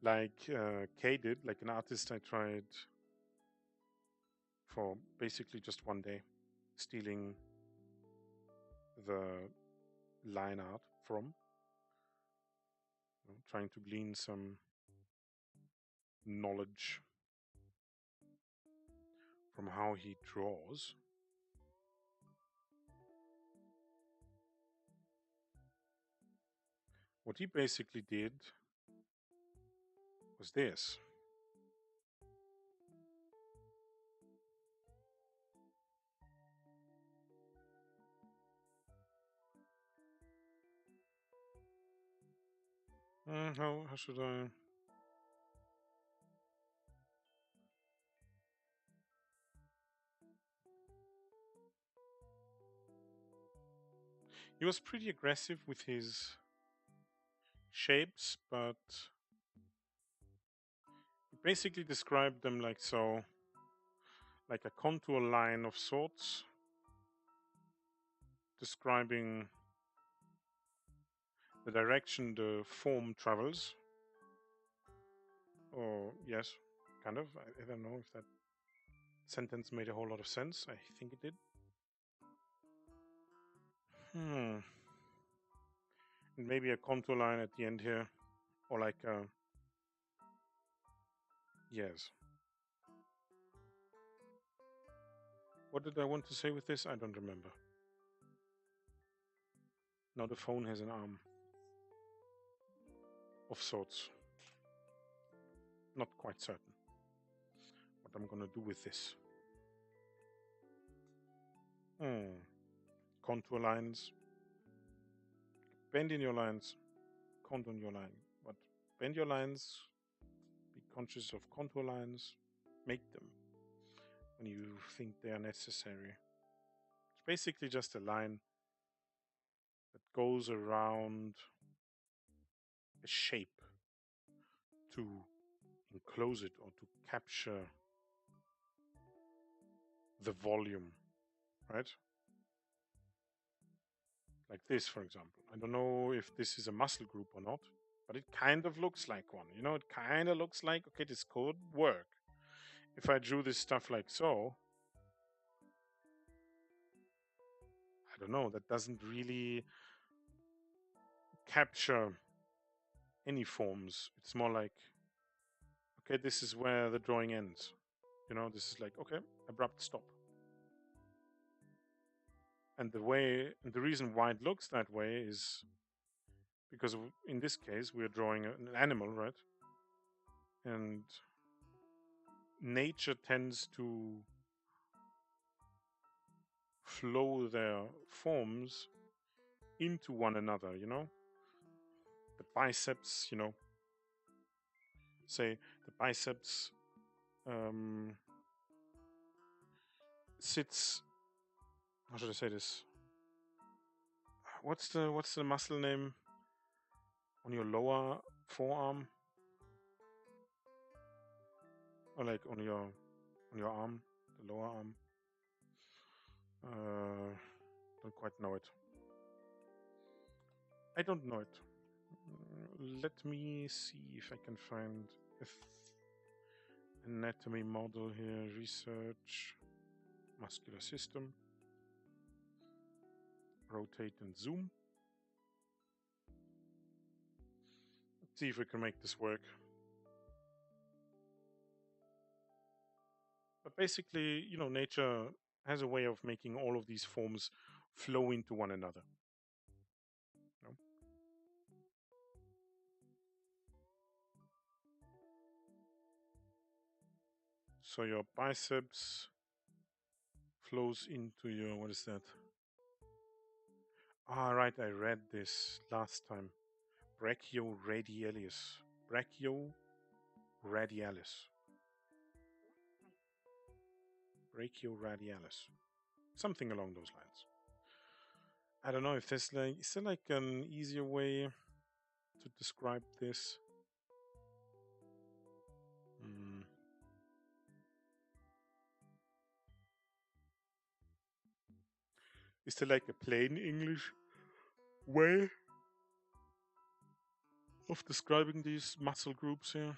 Like Kay did, like an artist I tried for basically just one day, stealing the line art from. trying to glean some knowledge from how he draws. What he basically did was this. How should I? He was pretty aggressive with his shapes, but he basically described them like so, like a contour line of sorts, describing the direction the form travels. Or, yes, kind of. I don't know if that sentence made a whole lot of sense. I think it did. And maybe a contour line at the end here. Or like, yes. What did I want to say with this? I don't remember. Now the phone has an arm of sorts. Not quite certain what I'm gonna do with this. Contour lines. Bend in your lines. Contour your line. But bend your lines. Be conscious of contour lines. Make them when you think they are necessary. It's basically just a line that goes around a shape to enclose it or to capture the volume, right? Like this, for example. I don't know if this is a muscle group or not, but it kind of looks like one. You know, it kind of looks like, okay, this could work. If I drew this stuff like so, I don't know, that doesn't really capture any forms. It's more like, okay, this is where the drawing ends. You know, this is like, okay, abrupt stop. And the reason why it looks that way is because in this case we're drawing an animal, right? And nature tends to flow their forms into one another, you know? The biceps, you know, say the biceps sits, how should I say this? What's the muscle name on your lower forearm? Or like on your arm, the lower arm? Don't quite know it. I don't know it. Let me see if I can find anatomy model here. Research muscular system. Rotate and zoom. Let's see if we can make this work. But basically, you know, nature has a way of making all of these forms flow into one another. You know? So your biceps flows into your, what is that? Ah, right, I read this last time. Brachioradialis. Brachioradialis. Brachioradialis. Something along those lines. I don't know if there's like, is there like an easier way to describe this? Is there like a plain English way of describing these muscle groups here?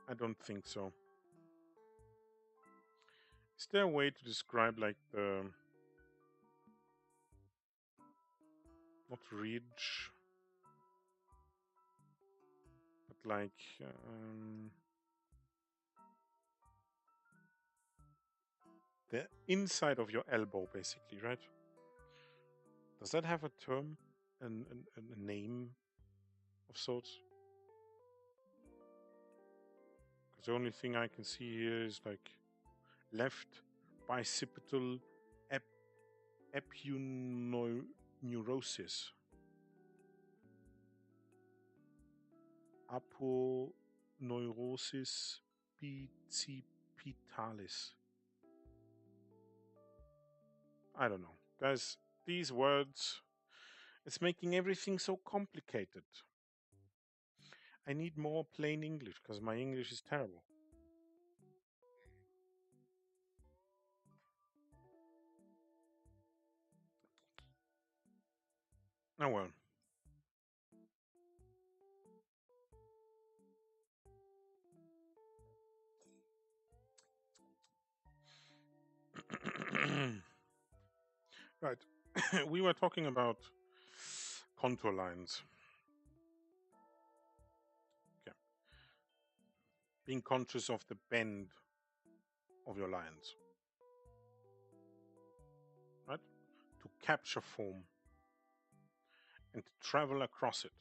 I don't think so. Is there a way to describe like not ridge, but like the inside of your elbow, basically, right? Does that have a term, a name of sorts? Because the only thing I can see here is like left bicipital ep epuneurosis. Aponeurosis bicipitalis. I don't know. Guys, these words, it's making everything so complicated. I need more plain English because my English is terrible. Oh well. Right. We were talking about contour lines. Okay. Being conscious of the bend of your lines. Right? To capture form and to travel across it.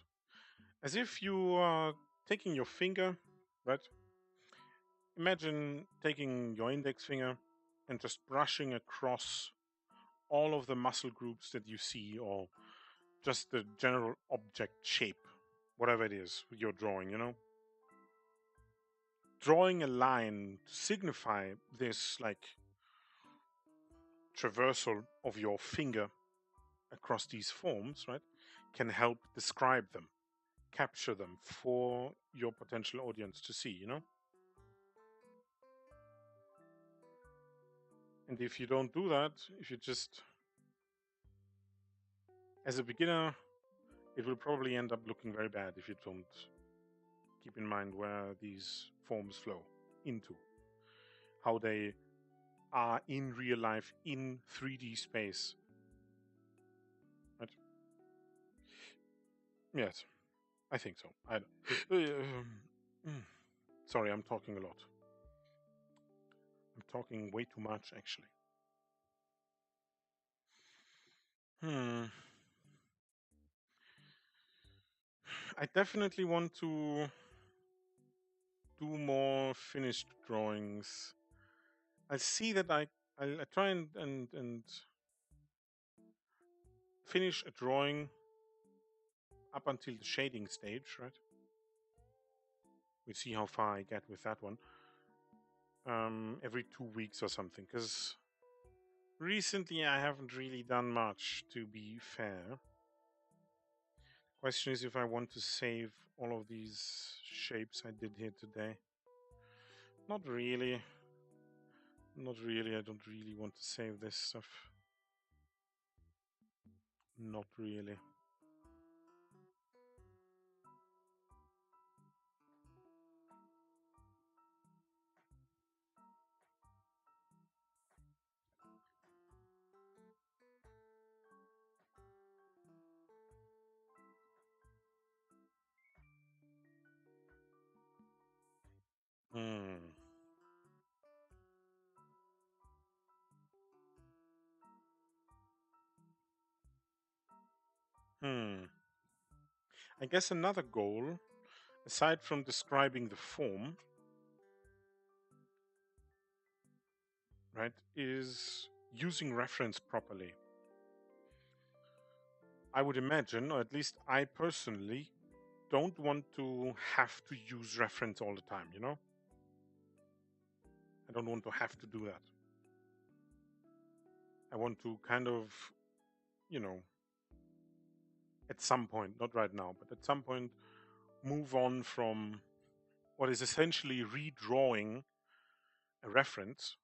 As if you are taking your finger, right? Imagine taking your index finger and just brushing across all of the muscle groups that you see, or just the general object shape, whatever it is you're drawing, you know? Drawing a line to signify this, like, traversal of your finger across these forms, right, can help describe them, capture them for your potential audience to see, you know? And if you don't do that, if you just, as a beginner, it will probably end up looking very bad if you don't keep in mind where these forms flow into, how they are in real life in 3D space. Right? Yes, I think so. Sorry, I'm talking a lot. I'm talking way too much, actually. I definitely want to do more finished drawings. I see that I'll try and finish a drawing up until the shading stage, right? We see how far I get with that one. Every 2 weeks or something, because recently I haven't really done much, to be fair. Question is if I want to save all of these shapes I did here today. Not really. Not really. I don't really want to save this stuff. Not really. Hmm. Hmm. I guess another goal, aside from describing the form, right, is using reference properly. I would imagine, or at least I personally, don't want to have to use reference all the time, you know? I don't want to have to do that. I want to kind of, you know, at some point, not right now, but at some point, move on from what is essentially redrawing a reference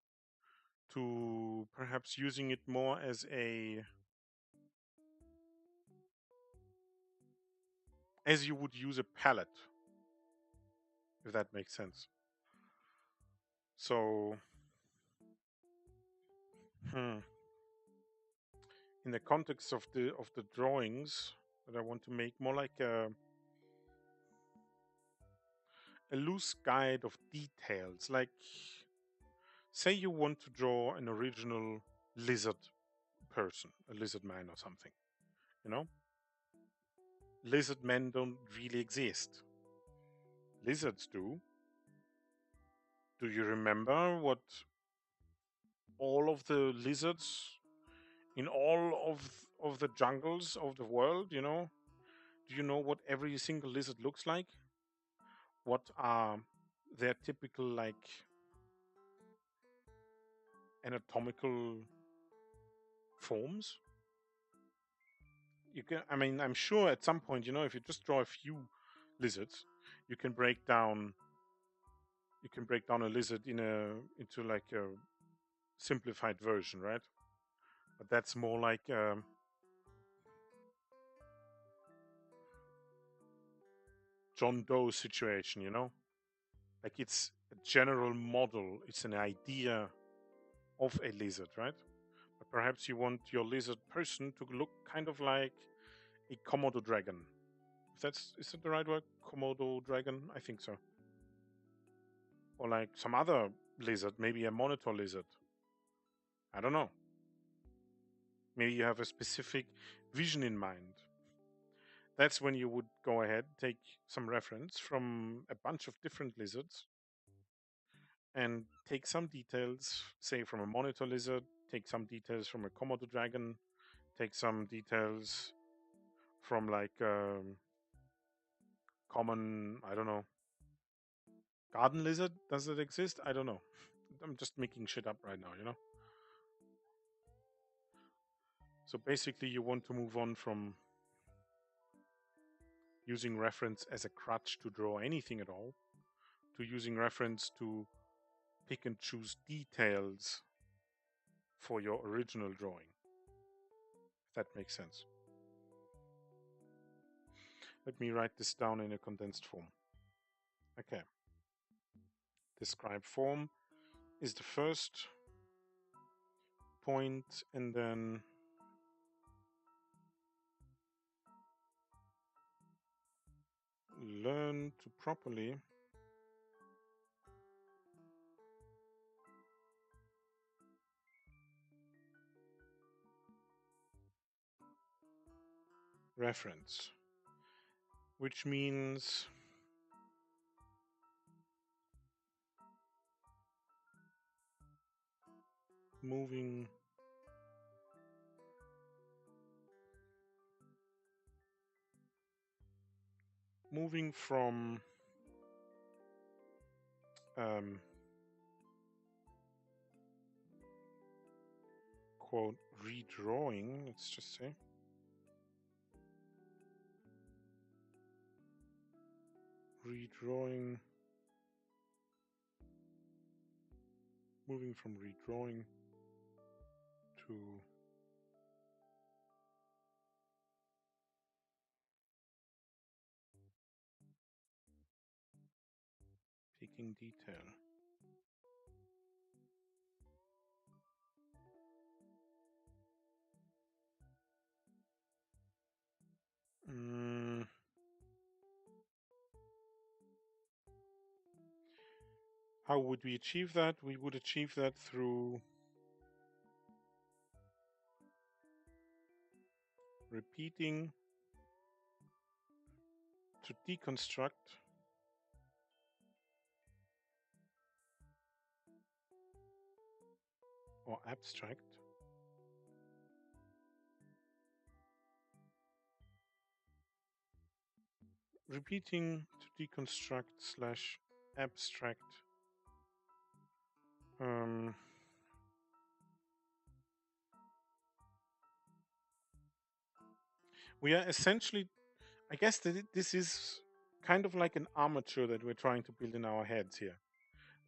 to perhaps using it more as you would use a palette, if that makes sense. So, in the context of the drawings that I want to make, more like a loose guide of details. Like, say you want to draw an original lizard person, a lizard man or something, you know? Lizard men don't really exist. Lizards do. Do you remember what all of the lizards in all of the jungles of the world, you know? Do you know what every single lizard looks like? What are their typical, like, anatomical forms? You can, I mean, I'm sure at some point, you know, if you just draw a few lizards, you can break down a lizard into like a simplified version, right? But that's more like John Doe situation, you know? Like, it's a general model, it's an idea of a lizard, right? But perhaps you want your lizard person to look kind of like a Komodo dragon. Is that the right word? Komodo dragon? I think so. Or like some other lizard, maybe a monitor lizard. I don't know. Maybe you have a specific vision in mind. That's when you would go ahead, take some reference from a bunch of different lizards and take some details, say from a monitor lizard, take some details from a Komodo dragon, take some details from like common, I don't know, garden lizard. Does it exist? I don't know. I'm just making shit up right now, you know? So basically, you want to move on from using reference as a crutch to draw anything at all to using reference to pick and choose details for your original drawing. If that makes sense. Let me write this down in a condensed form. Okay. Describe form is the first point, and then learn to properly reference, which means moving from quote redrawing, let's just say, moving from redrawing to picking detail. How would we achieve that? We would achieve that through repeating to deconstruct or abstract repeating to deconstruct slash abstract we are essentially, I guess that this is kind of like an armature that we're trying to build in our heads here.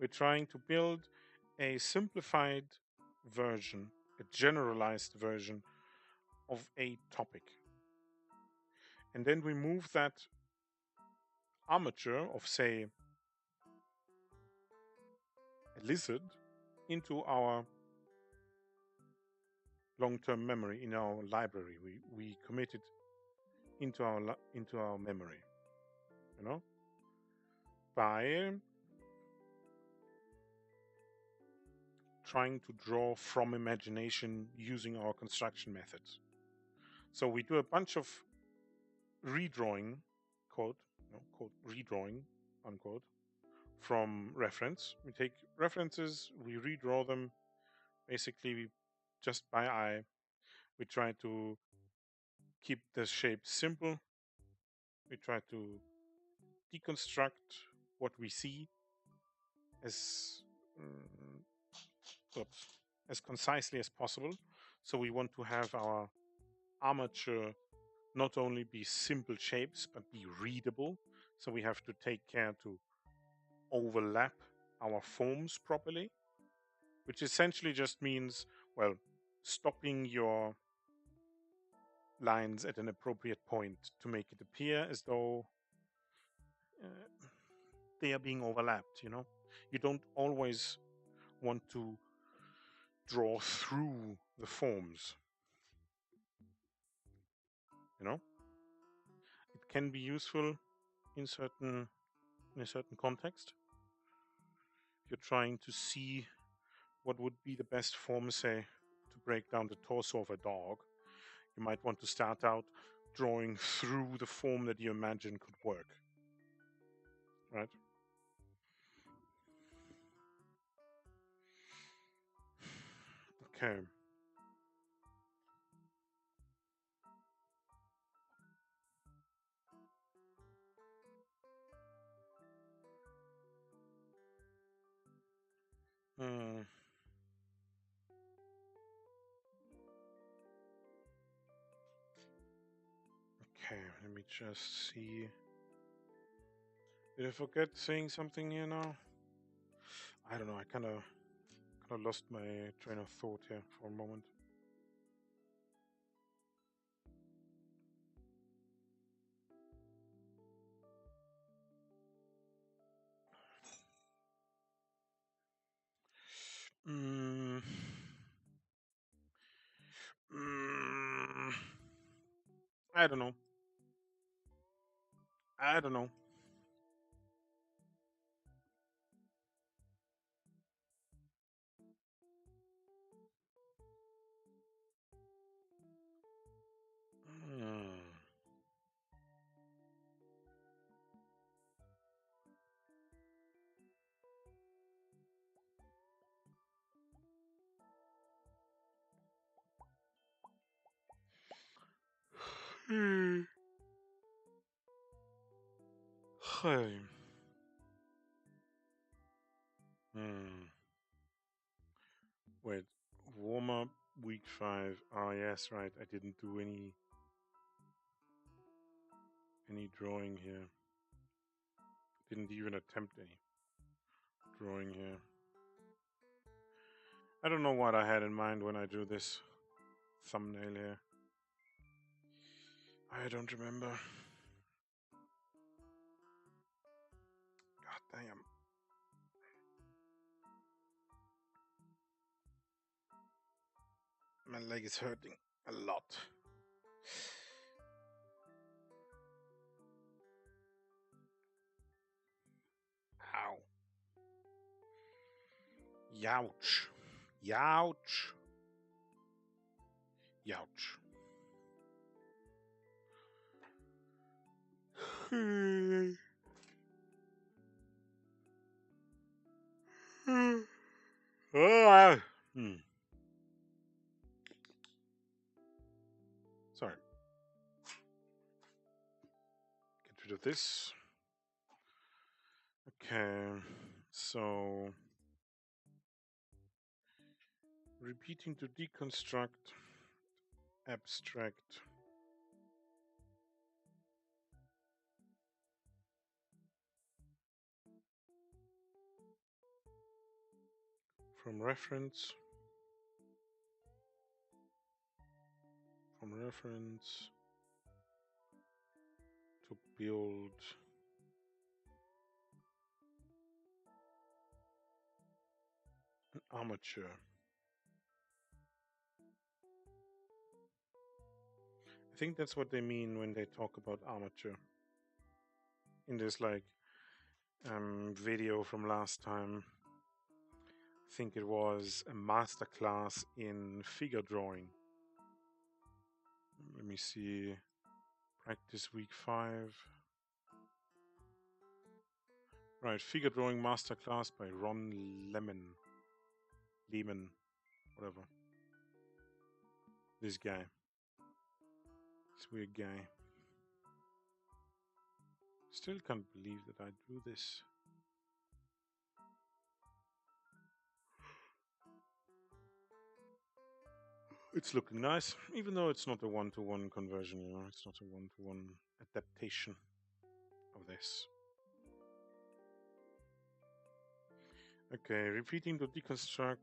We're trying to build a simplified version, a generalized version of a topic. And then we move that armature of, say, a lizard into our long-term memory in our library. We commit it into our memory, you know, by trying to draw from imagination using our construction methods. So we do a bunch of redrawing, quote, no, quote, redrawing, unquote, from reference. We take references, we redraw them basically just by eye. We try to keep the shape simple. We try to deconstruct what we see as oops, as concisely as possible. So we want to have our armature not only be simple shapes but be readable. So we have to take care to overlap our forms properly, which essentially just means, well, stopping your lines at an appropriate point to make it appear as though they are being overlapped. You don't always want to draw through the forms. It can be useful in a certain context. If you're trying to see what would be the best form, say, to break down the torso of a dog, you might want to start out drawing through the form that you imagine could work. Right? Okay. Hmm. Okay, let me just see. Did I forget saying something here now? I don't know. I kind of lost my train of thought here for a moment. Mm. Mm. I don't know. I don't know. Mm. Hmm. Hey. Hmm. Wait. Warm up week 5. Oh yes, right. I didn't do any drawing here. Didn't even attempt any drawing here. I don't know what I had in mind when I drew this thumbnail here. I don't remember. God damn. My leg is hurting a lot. Ow. Youch. Youch. Youch. Sorry. Get rid of this. Okay. So repeating to deconstruct, abstract. From reference. To build an armature. think that's what they mean when they talk about armature. In this video from last time, I think it was a master class in figure drawing. Let me see. Practice week 5. Right, figure drawing masterclass by Ron Lehman, whatever. This guy. This weird guy. Still can't believe that I drew this. It's looking nice, even though it's not a one-to-one conversion, you know, it's not a one-to-one adaptation of this. Okay, repeating to deconstruct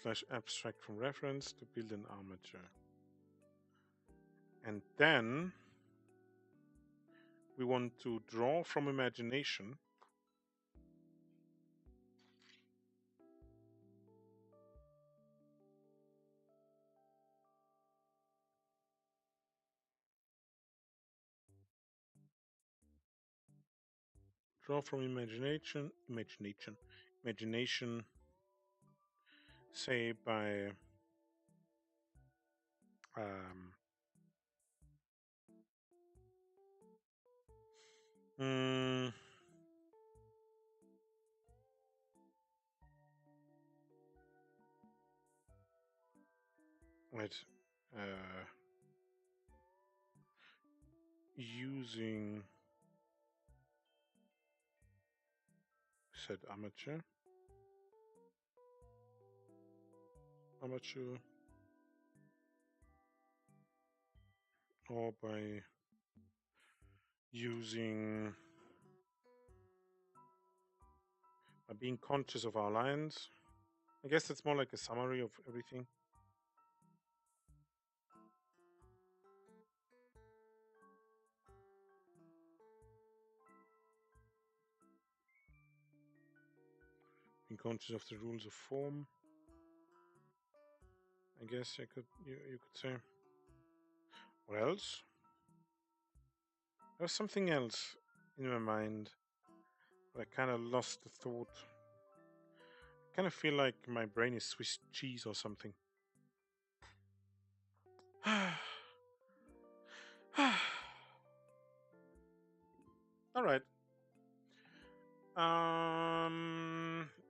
/ abstract from reference to build an armature. And then we want to draw from imagination. Draw from imagination, say by using said armature, or by being conscious of our lines. I guess that's more like a summary of everything. Being conscious of the rules of form. I guess you could say. What else? There was something else in my mind, but I kind of lost the thought. I kind of feel like my brain is Swiss cheese or something. All right.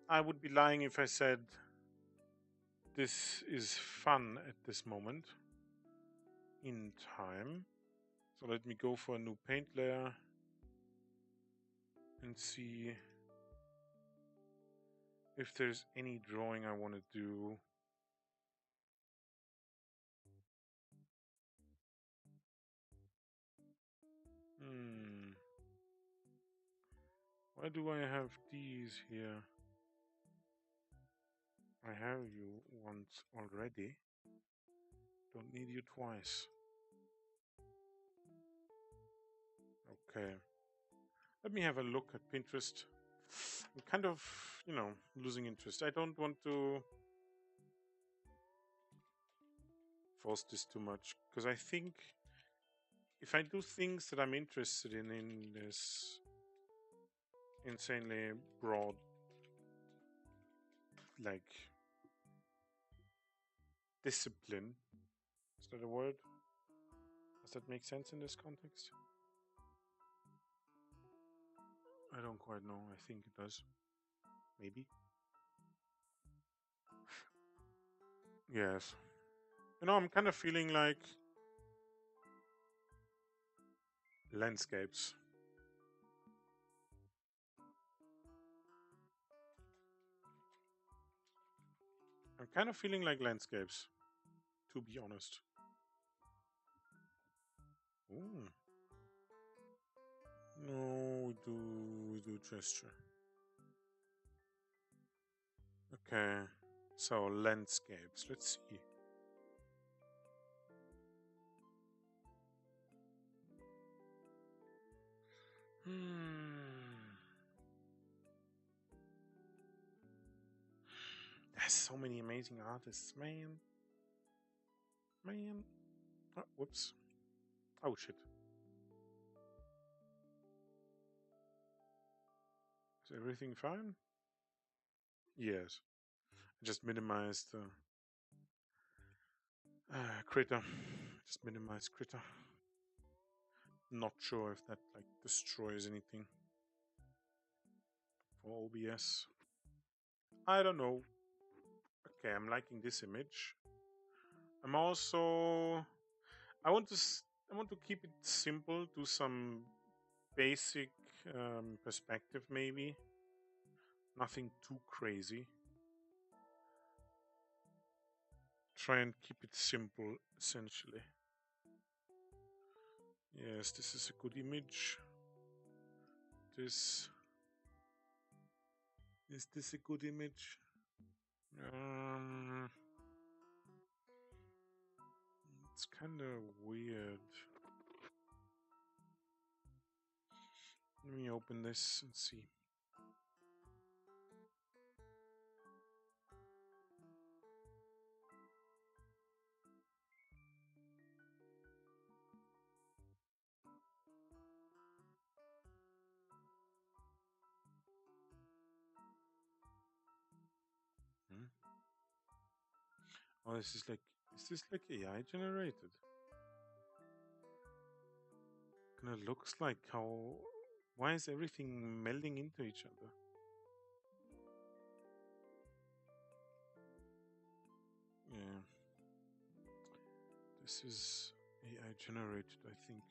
I would be lying if I said this is fun at this moment in time. So let me go for a new paint layer and see if there's any drawing I want to do. Why do I have these here? I have you once already. Don't need you twice. Okay. Let me have a look at Pinterest. I'm kind of, losing interest. I don't want to force this too much, because I think if I do things that I'm interested in this insanely broad, discipline, is that a word? Does that make sense in this context? I don't quite know. I think it does. Maybe. Yes. I'm kind of feeling like landscapes. I'm kind of feeling like landscapes, to be honest. Ooh. No, we do gesture. Okay, so landscapes. Let's see. There's so many amazing artists, man. Oh, whoops. Oh, shit. Is everything fine? Yes. I just minimized the critter. Just minimize critter. Not sure if that like destroys anything for OBS. I don't know. Okay, I'm liking this image. I'm also I want to keep it simple. Do some basic perspective maybe. Nothing too crazy. Try and keep it simple essentially. Yes, this is a good image. Is this a good image? It's kind of weird. Let me open this and see. Hmm? Oh, is this like AI generated? Kind of looks like how. Why is everything melding into each other? Yeah. This is AI generated, I think.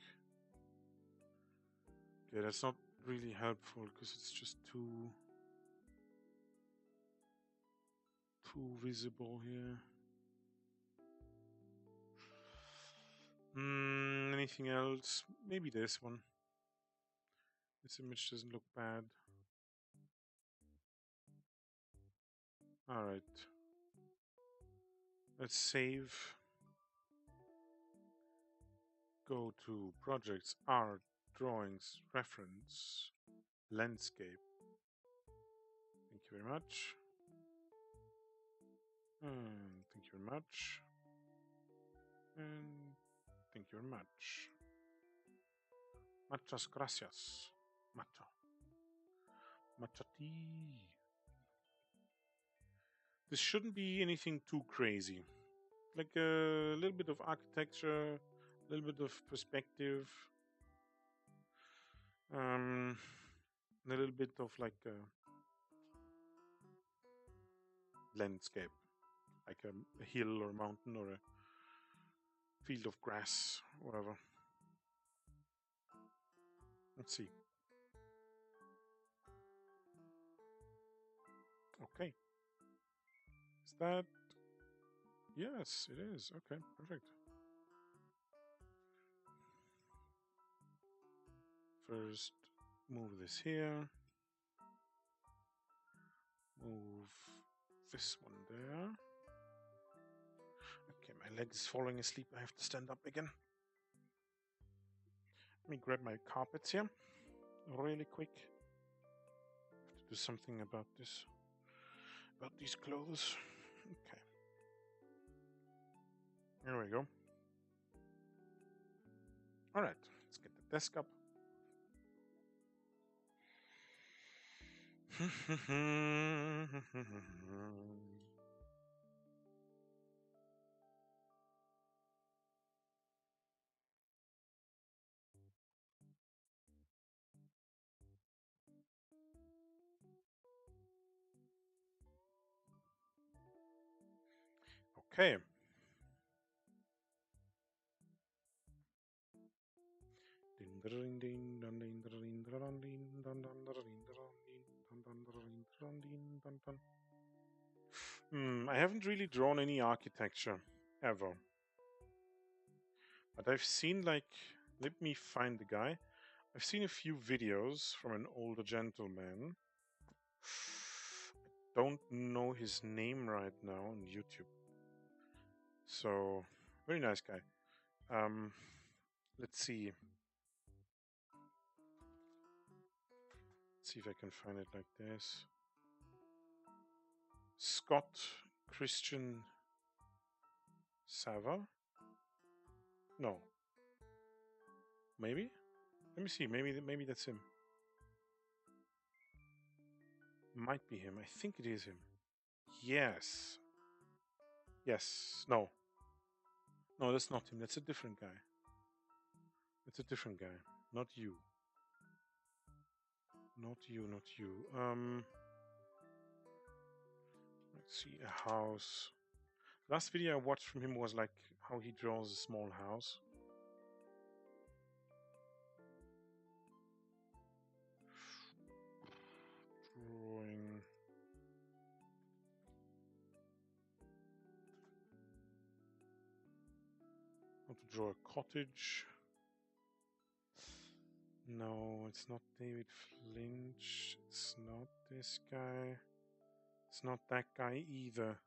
Yeah, that's not really helpful because it's just too visible here. Anything else? Maybe this one. This image doesn't look bad. All right. Let's save. Go to projects, art, drawings, reference, landscape. Thank you very much. And thank you very much. And thank you very much. Muchas gracias. Matcha. Matcha tea. This shouldn't be anything too crazy. Like a little bit of architecture, a little bit of perspective, a little bit of like a landscape, like a hill or a mountain or a field of grass, whatever. Let's see. Okay. Is that? Yes, it is. Okay, perfect. First, move this here. Move this one there. Okay, my leg is falling asleep. I have to stand up again. Let me grab my carpets here really quick. I have to do something about this. About these clothes. Okay. There we go. All right, let's get the desk up. Okay. I haven't really drawn any architecture ever. But I've seen like, let me find the guy. I've seen a few videos from an older gentleman. I don't know his name right now on YouTube. So, very nice guy. Let's see. Let's see if I can find it like this. Scott Christian Sava. No. Maybe? Let me see. Maybe that's him. Might be him. I think it is him. Yes. Yes. No. No, that's not him. That's a different guy. That's a different guy. Not you. Not you. Not you. Let's see. A house. Last video I watched from him was like how he draws a small house. Drawing. How to draw a cottage. No, it's not David Flinch. It's not this guy. It's not that guy either.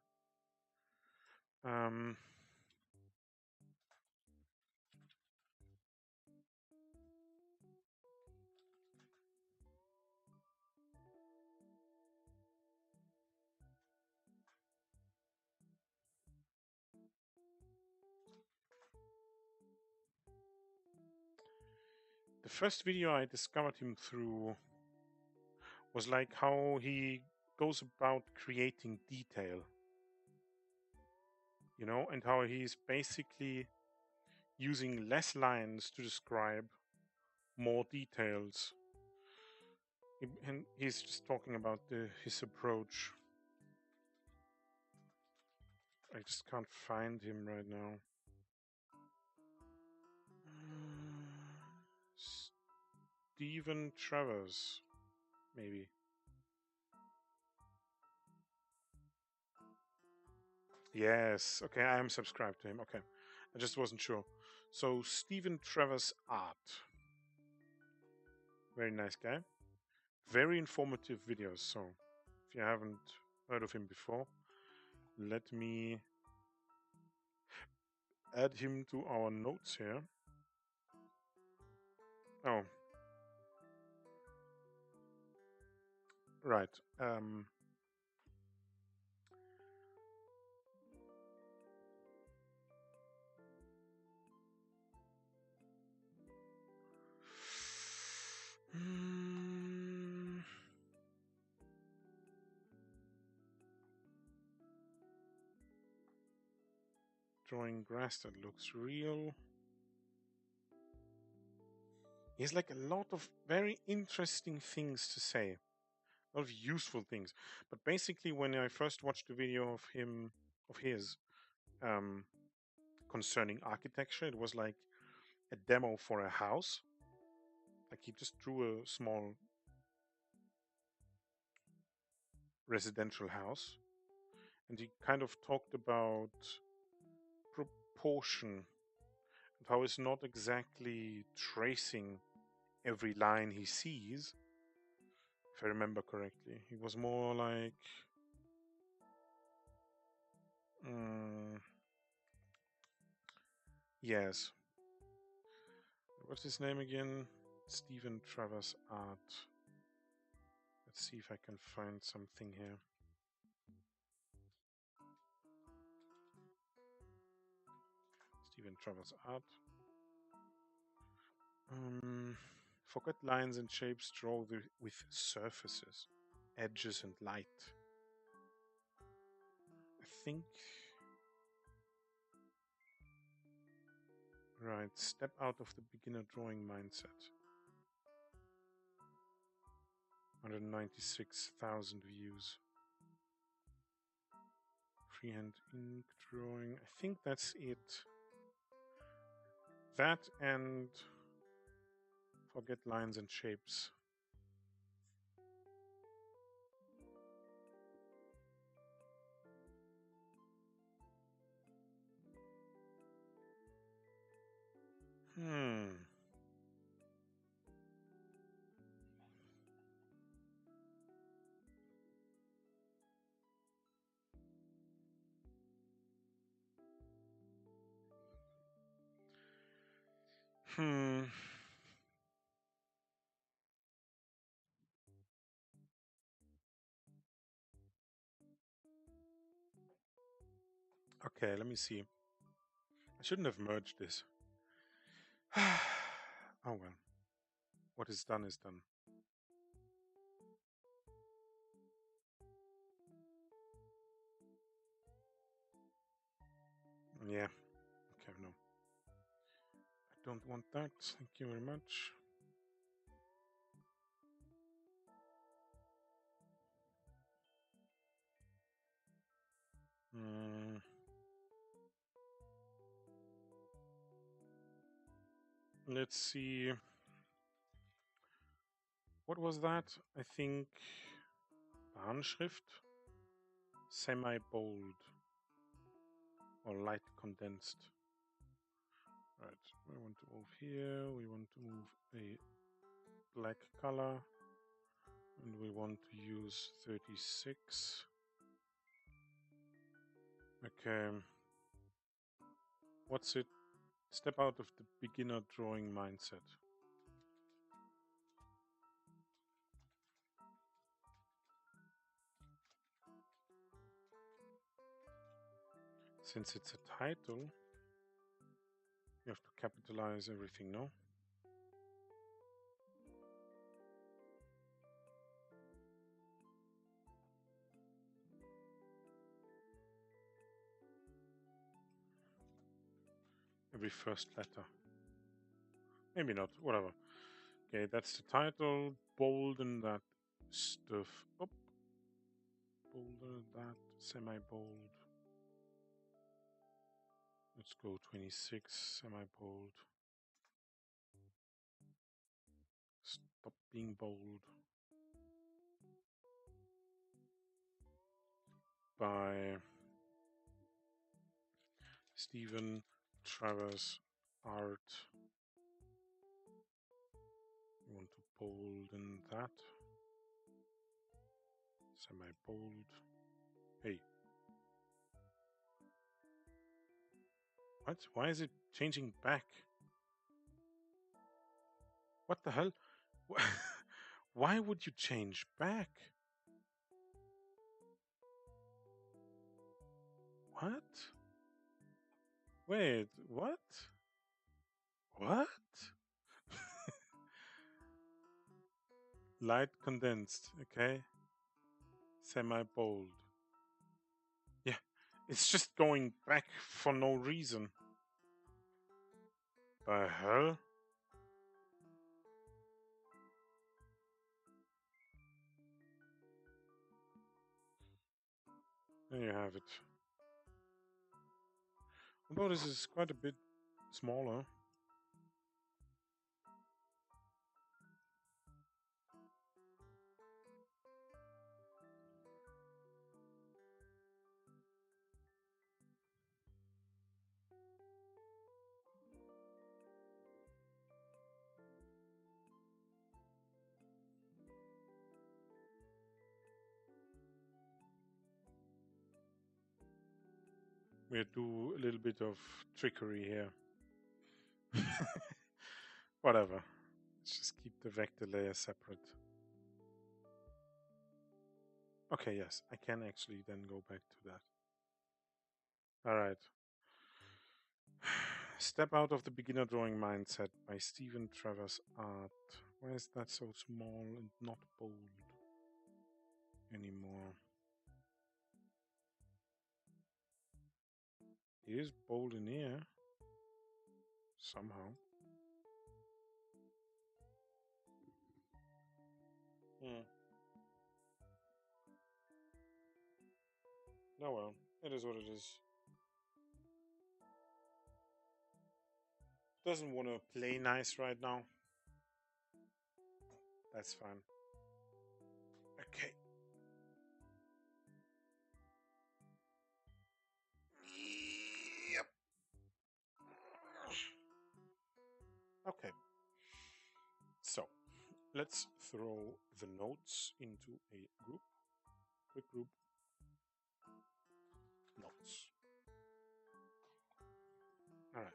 The first video I discovered him through was like how he goes about creating detail, you know, and how he's basically using less lines to describe more details. And he's just talking about his approach. I just can't find him right now. Stephen Travers, maybe. Yes, okay, I am subscribed to him. Okay, I just wasn't sure. So, Stephen Travers Art. Very nice guy. Very informative videos. So, if you haven't heard of him before, let me add him to our notes here. Oh, right. Drawing grass that looks real. He has like a lot of very interesting things to say, a lot of useful things. But basically, when I first watched the video of his, concerning architecture, it was like a demo for a house. Like he just drew a small residential house, and he kind of talked about proportion and how it's not exactly tracing every line he sees. If I remember correctly, he was more like yes. What's his name again? Stephen Travers Art. Let's see if I can find something here. Stephen Travers Art. Forget lines and shapes, draw with surfaces, edges and light. I think. Right, step out of the beginner drawing mindset. 196,000 views. Freehand ink drawing. I think that's it. That and forget lines and shapes. Okay, let me see. I shouldn't have merged this. Oh well, what is done is done. Yeah, okay, no. I don't want that. Thank you very much. Mm, let's see. What was that? I think Bahnschrift, semi-bold or light condensed. Right, we want to move here. We want to move a black color, and we want to use 36. Okay, what's it? Step out of the beginner drawing mindset. Since it's a title, you have to capitalize everything, no? Every first letter. Maybe not, whatever. Okay, that's the title. Bolden that stuff up. Bolder that, semi-bold. Let's go 26, semi-bold. Stop being bold. By Stephen Travers Art. You want to bolden that. Semi-bold. Hey. What? Why is it changing back? What the hell? Why would you change back? What? Wait, what? What? Light condensed, okay? Semi-bold. Yeah, it's just going back for no reason. The hell? There you have it. Although this is quite a bit smaller. We do a little bit of trickery here. Whatever. Let's just keep the vector layer separate. Okay, yes, I can actually then go back to that. All right. Step Out of the Beginner Drawing Mindset by Stephen Travers Art. Why is that so small and not bold anymore? It is bold in here. Somehow. Hmm. Oh well, it is what it is. Doesn't want to play nice right now. That's fine. Okay. Yep. Okay. So let's throw the notes into a group. Quick group. Notes. All right.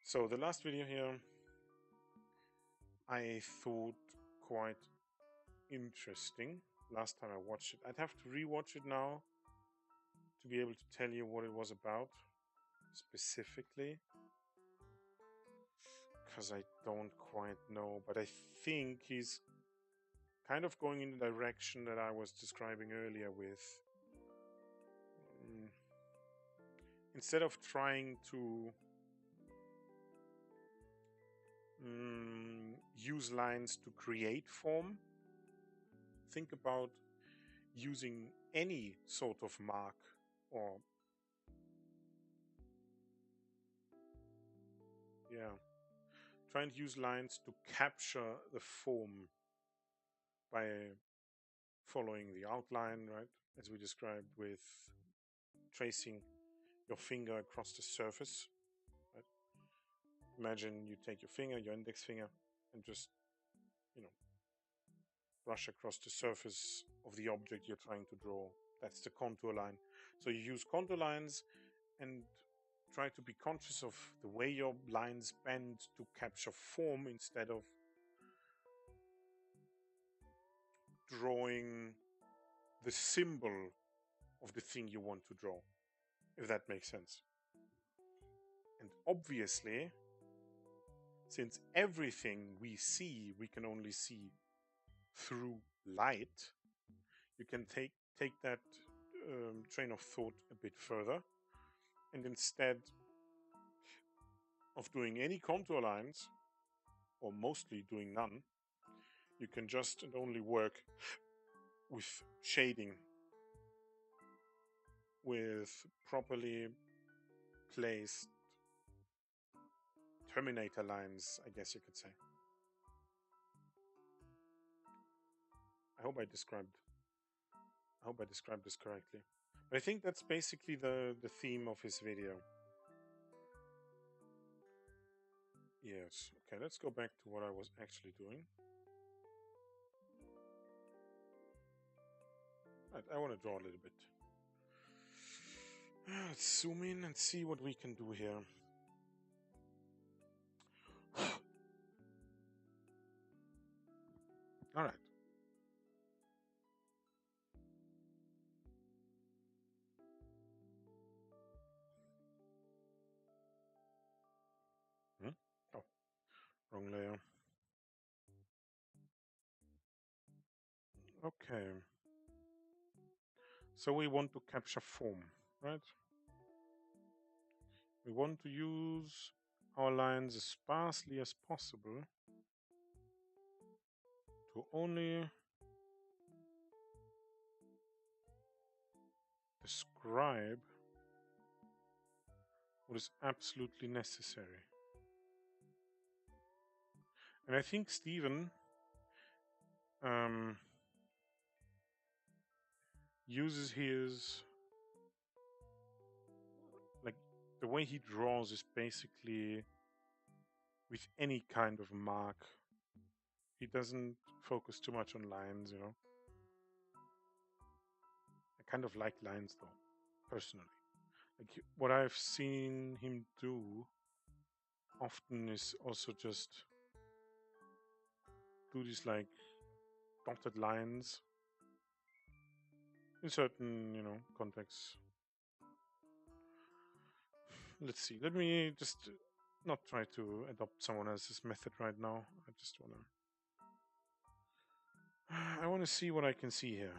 So the last video here, I thought quite interesting. Last time I watched it, I'd have to rewatch it now to be able to tell you what it was about specifically. because I don't quite know, but I think he's kind of going in the direction that I was describing earlier with instead of trying to use lines to create form, think about using any sort of mark or trying to use lines to capture the form by following the outline, right? As we described with tracing your finger across the surface. Right? Imagine you take your finger, your index finger, and just, brush across the surface of the object you're trying to draw. That's the contour line. So you use contour lines and try to be conscious of the way your lines bend to capture form instead of drawing the symbol of the thing you want to draw, if that makes sense. And obviously, since everything we see, we can only see through light, you can take that train of thought a bit further, and instead of doing any contour lines, or mostly doing none, you can just and only work with shading, with properly placed Terminator lines, I guess you could say. I hope I described this correctly. But I think that's basically the theme of his video. Yes. Okay, let's go back to what I was actually doing. Right, I want to draw a little bit. Let's zoom in and see what we can do here. All right. Oh, wrong layer. Okay. So we want to capture form, right? We want to use our lines as sparsely as possible to only describe what is absolutely necessary. And I think Stephen uses his, like, the way he draws is basically with any kind of mark. He doesn't focus too much on lines, I kind of like lines though, personally. Like what I've seen him do often is also just do these like dotted lines in certain, contexts. Let's see. Let me just not try to adopt someone else's method right now. I just want to see what I can see here.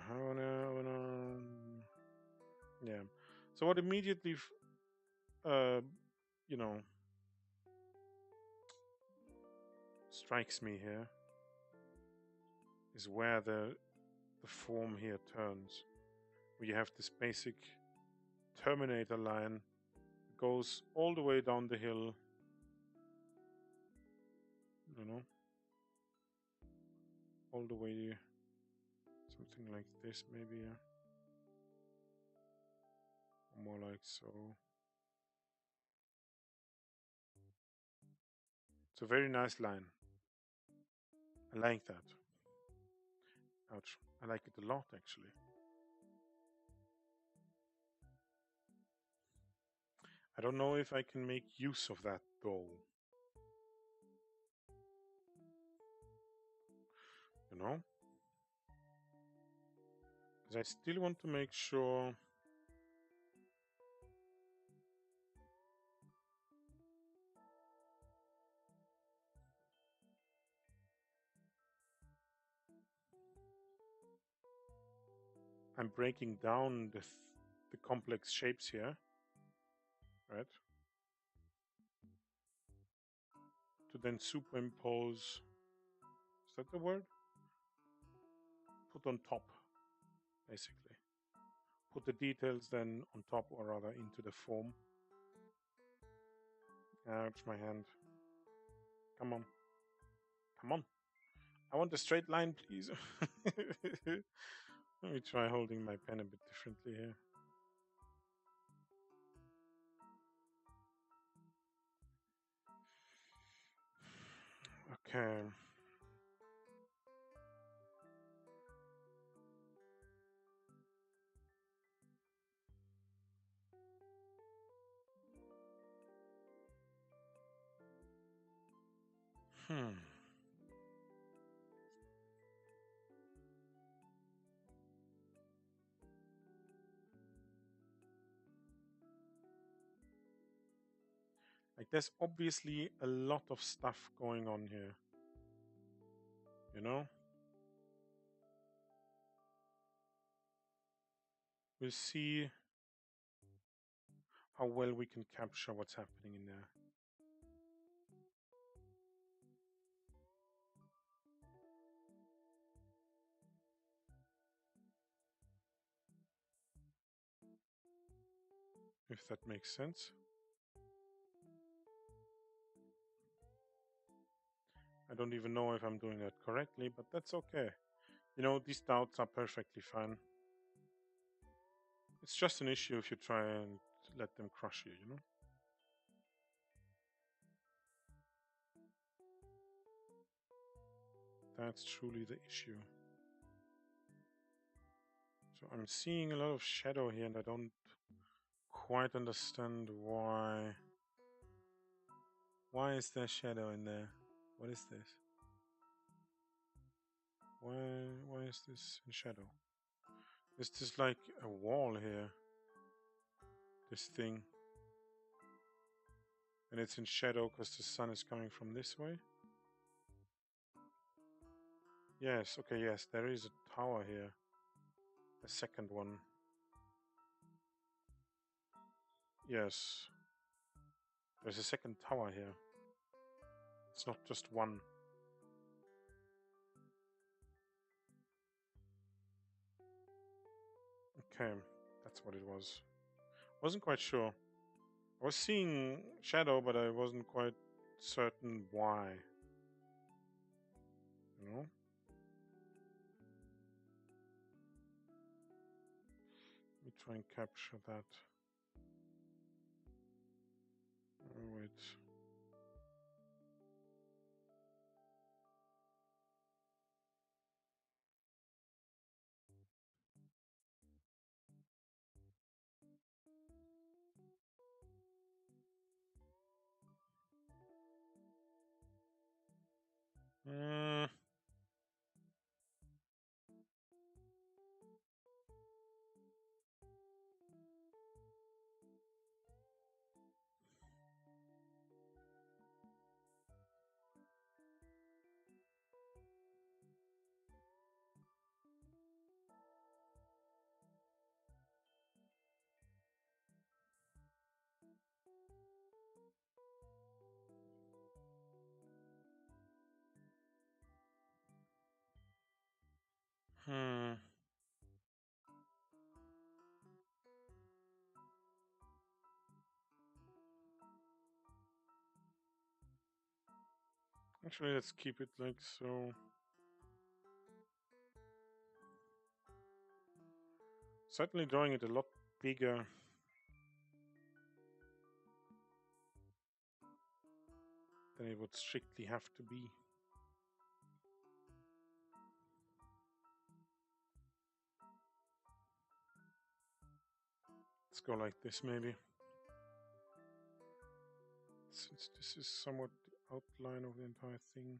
Yeah. So what immediately, strikes me here is where the form here turns. Where you have this basic Terminator line that goes all the way down the hill, all the way, something like this maybe, more like so. It's a very nice line. I like that. Ouch. I like it a lot, actually. I don't know if I can make use of that, though. Because I still want to make sure I'm breaking down the complex shapes here, right? To then superimpose, is that the word? Put on top, basically. Put the details then on top, or rather into the form. Ouch, my hand. Come on. Come on. I want a straight line, please. Let me try holding my pen a bit differently here. Okay. Hmm. Like, there's obviously a lot of stuff going on here. You know? We'll see how well we can capture what's happening in there. If that makes sense. I don't even know if I'm doing that correctly, but that's okay. You know, these doubts are perfectly fine. It's just an issue if you try and let them crush you, you know? That's truly the issue. So I'm seeing a lot of shadow here, and I don't quite understand why. Why is there shadow in there? What is this? Why is this in shadow? Is this like a wall here? This thing. And it's in shadow because the sun is coming from this way? Yes, okay, yes, there is a tower here. A second one. Yes. There's a second tower here. It's not just one. Okay, that's what it was. Wasn't quite sure. I was seeing shadow, but I wasn't quite certain why. You know? Let me try and capture that. Oh, wait. Mm, hmm. Actually, let's keep it like so. Certainly drawing it a lot bigger than it would strictly have to be. Let's go like this, maybe. Since this is somewhat the outline of the entire thing.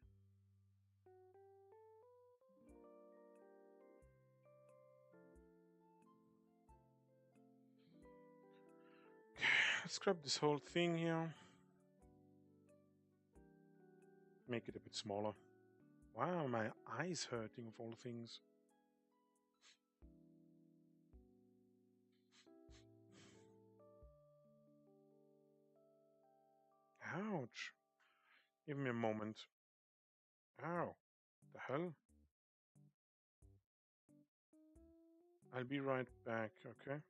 Okay, let's grab this whole thing here. Make it a bit smaller. Wow, my eyes hurting of all things. Ouch. Give me a moment. Ow. The hell? I'll be right back, okay?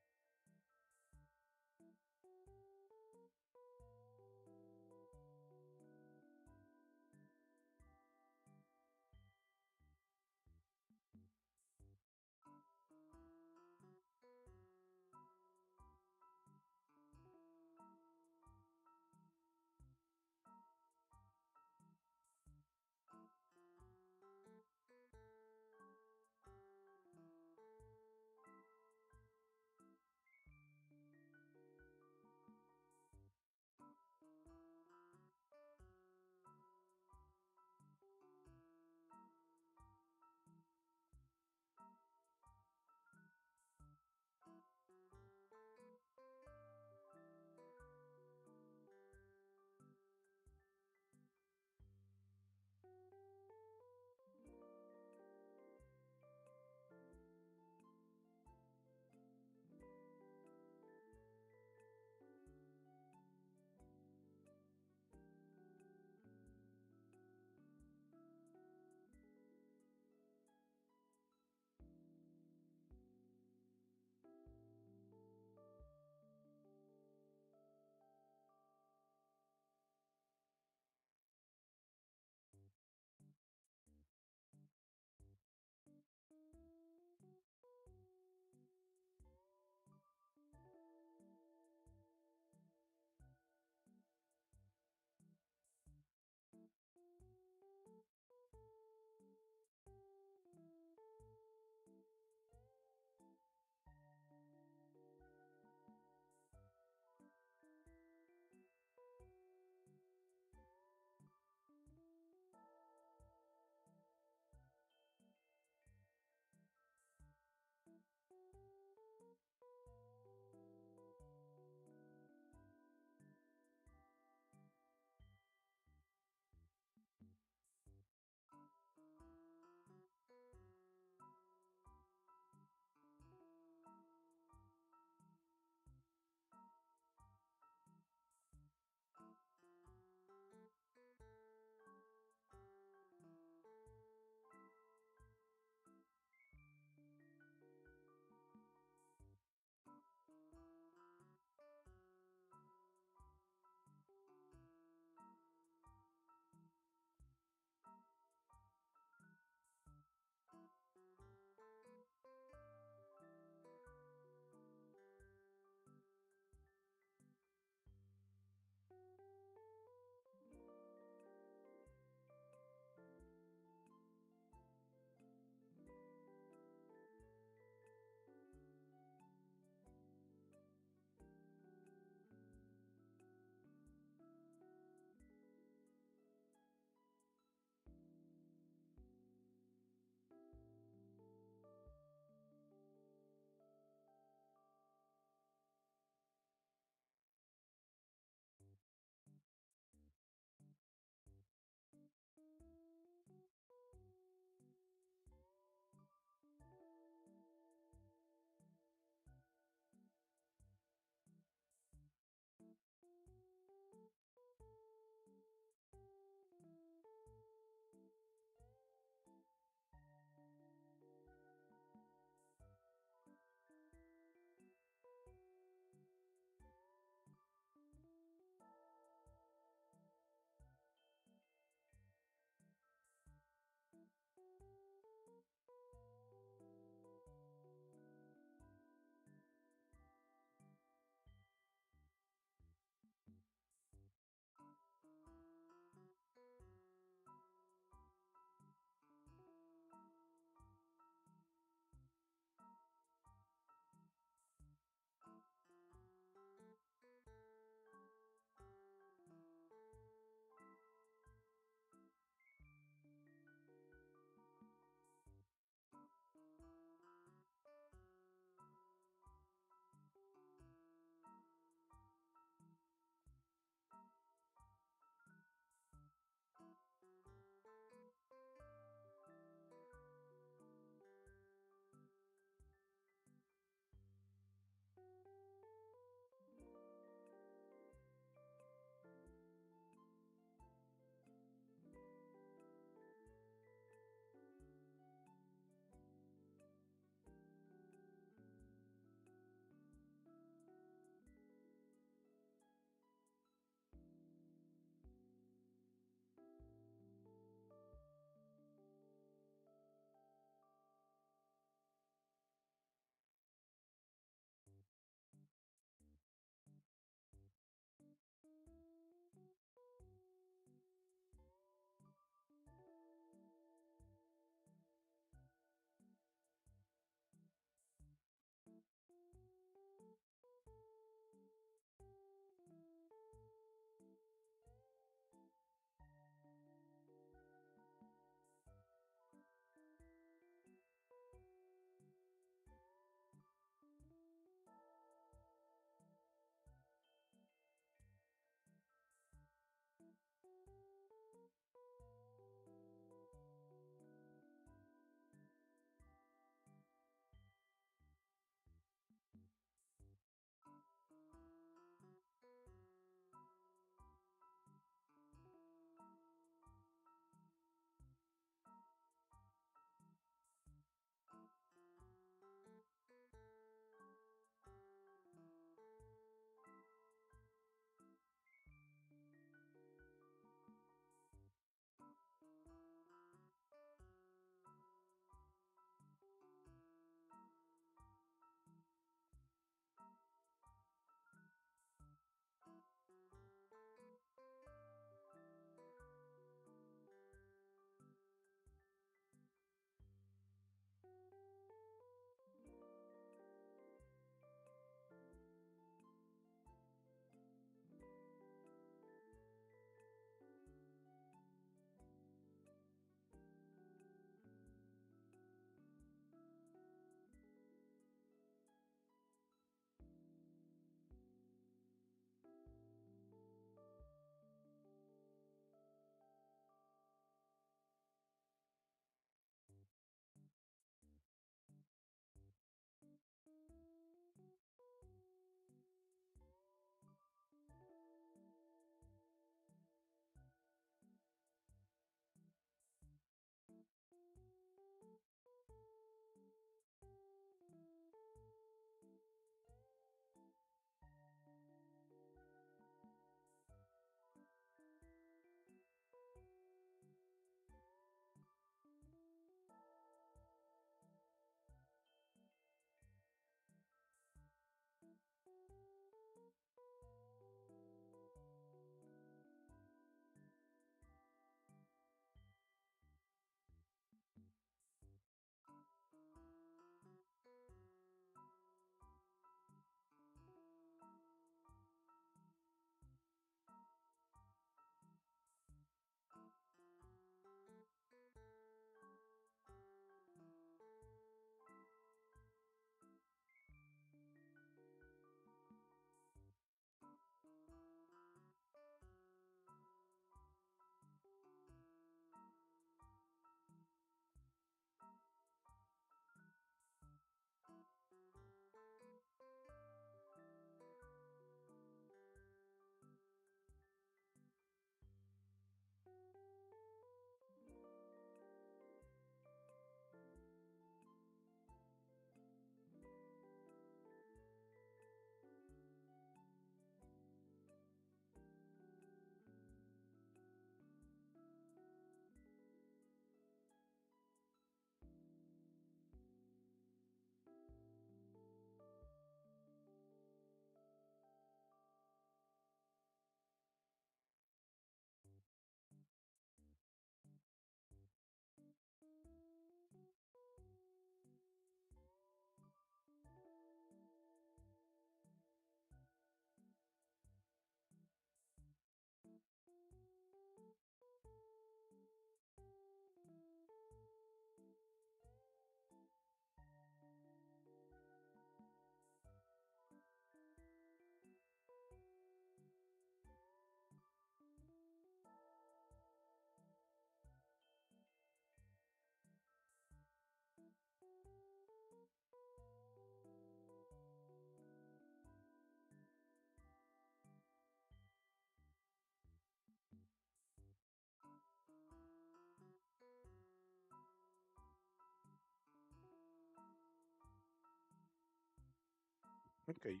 Okay,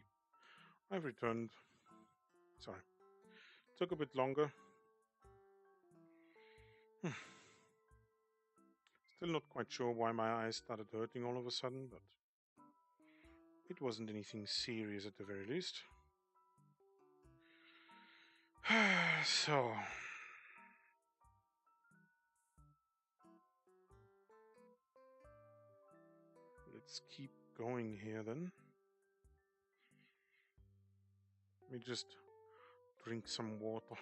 I've returned. Sorry, took a bit longer. Still not quite sure why my eyes started hurting all of a sudden, but it wasn't anything serious at the very least. So, let's keep going here then. Let me just drink some water.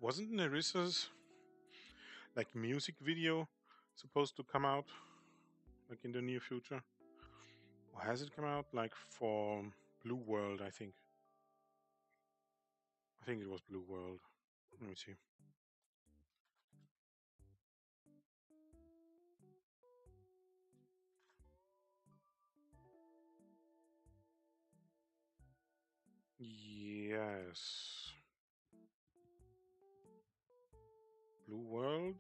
Wasn't Nerissa's like music video supposed to come out like in the near future? Or has it come out like for Blue World, I think? I think it was Blue World. Let me see. Yes. Blue World.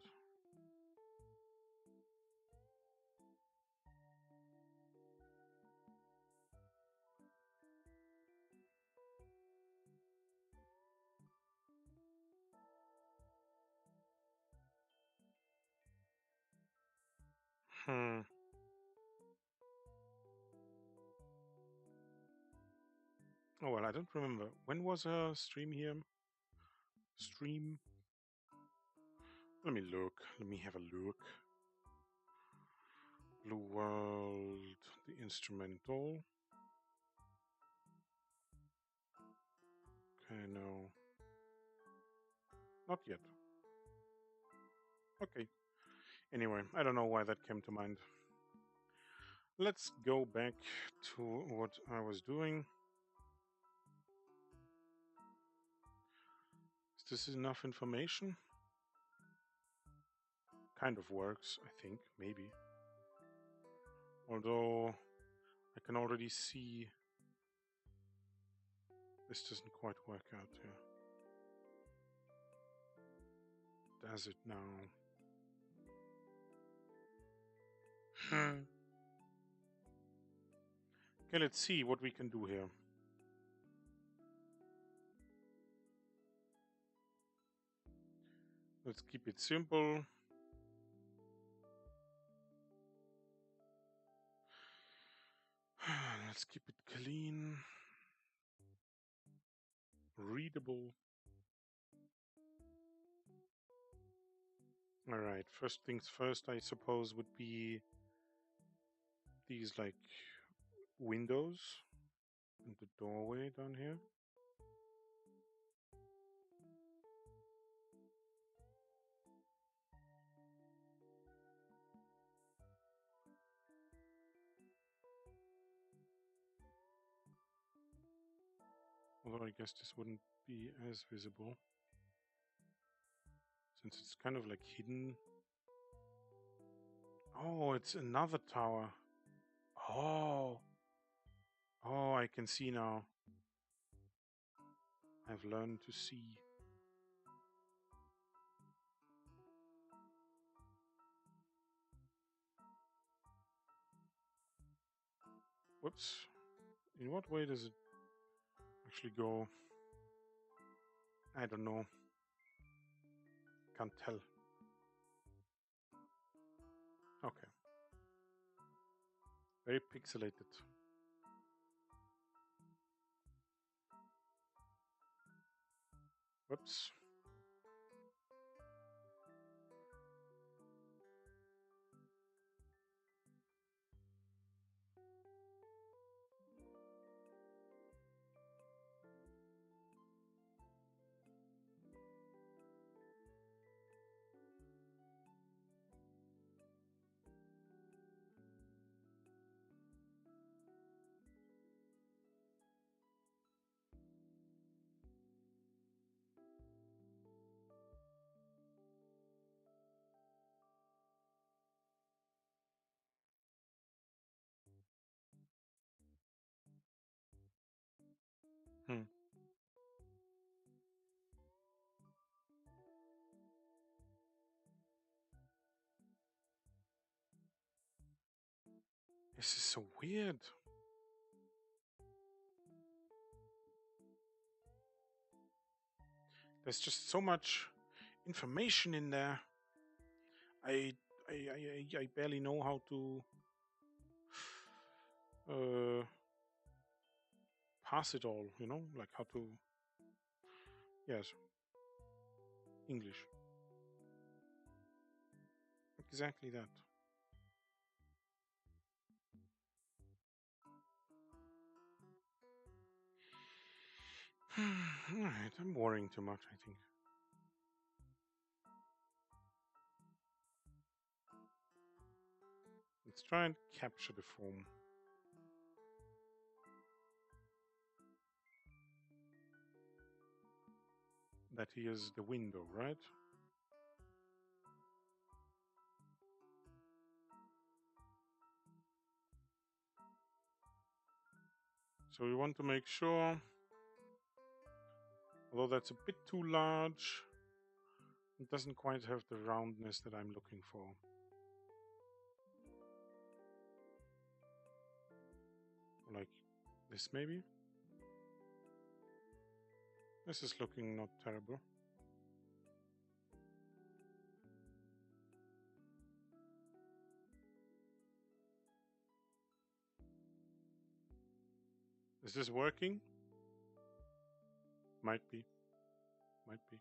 Hmm. Oh well, I don't remember. When was a stream here? Stream? Let me look. Let me have a look. Blue World, the instrumental. Okay, no. Not yet. Okay. Anyway, I don't know why that came to mind. Let's go back to what I was doing. Is this enough information? Kind of works, I think, maybe. Although I can already see this doesn't quite work out here. Does it now? Okay, let's see what we can do here. Let's keep it simple. Let's keep it clean, readable. All right, first things first, I suppose, would be these like windows and the doorway down here. Although I guess this wouldn't be as visible since it's kind of like hidden. Oh, it's another tower. Oh, oh, I can see now. I've learned to see. Whoops. In what way does it actually go? I don't know. Can't tell. Okay. Very pixelated. Whoops. This is so weird. There's just so much information in there. I I barely know how to pass it all, you know, like how to, yes, English. Exactly that. Alright, I'm worrying too much, I think. Let's try and capture the form. That he is the window, right? So we want to make sure, although that's a bit too large, it doesn't quite have the roundness that I'm looking for. Like this, maybe? This is looking not terrible. Is this working? Might be. Might be.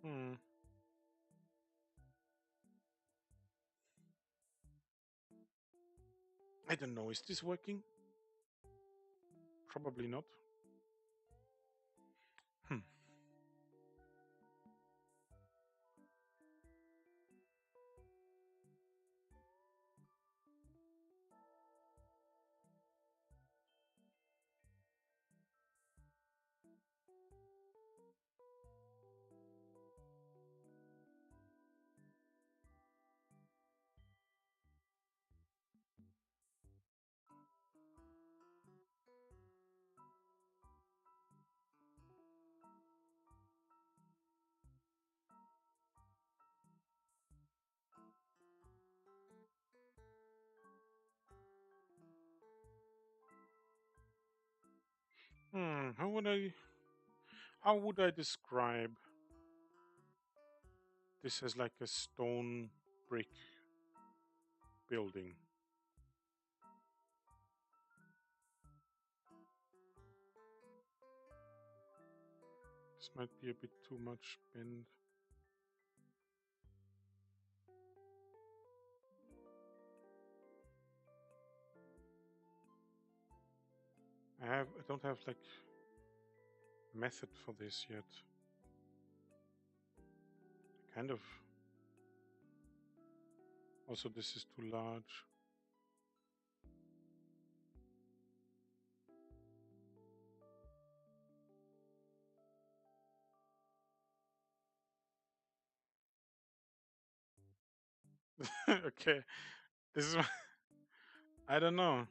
Hmm. I don't know. Is this working? Probably not. Hmm. Hmm. How would I describe this as like a stone brick building? This might be a bit too much bend. I don't have like method for this yet. Kind of. Also, this is too large. Okay, this is. I don't know.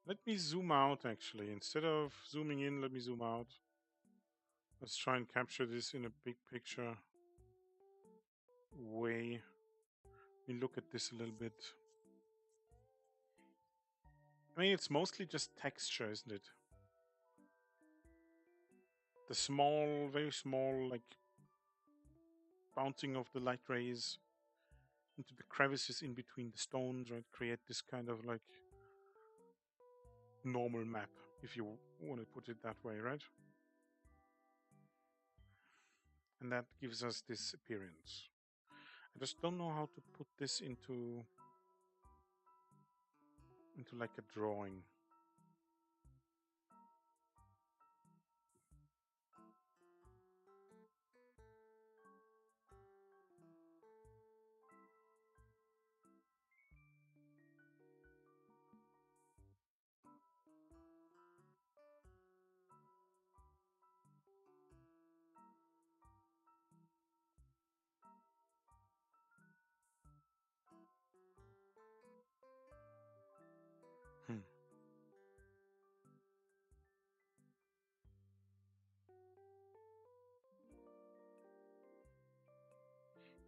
Let me zoom out actually. Instead of zooming in, let me zoom out. Let's try and capture this in a big picture way. Let me look at this a little bit. I mean, it's mostly just texture, isn't it? The small, very small, like bouncing of the light rays into the crevices in between the stones, right? Create this kind of like normal map, if you want to put it that way, right? And that gives us this appearance. I just don't know how to put this into like a drawing. Hmm.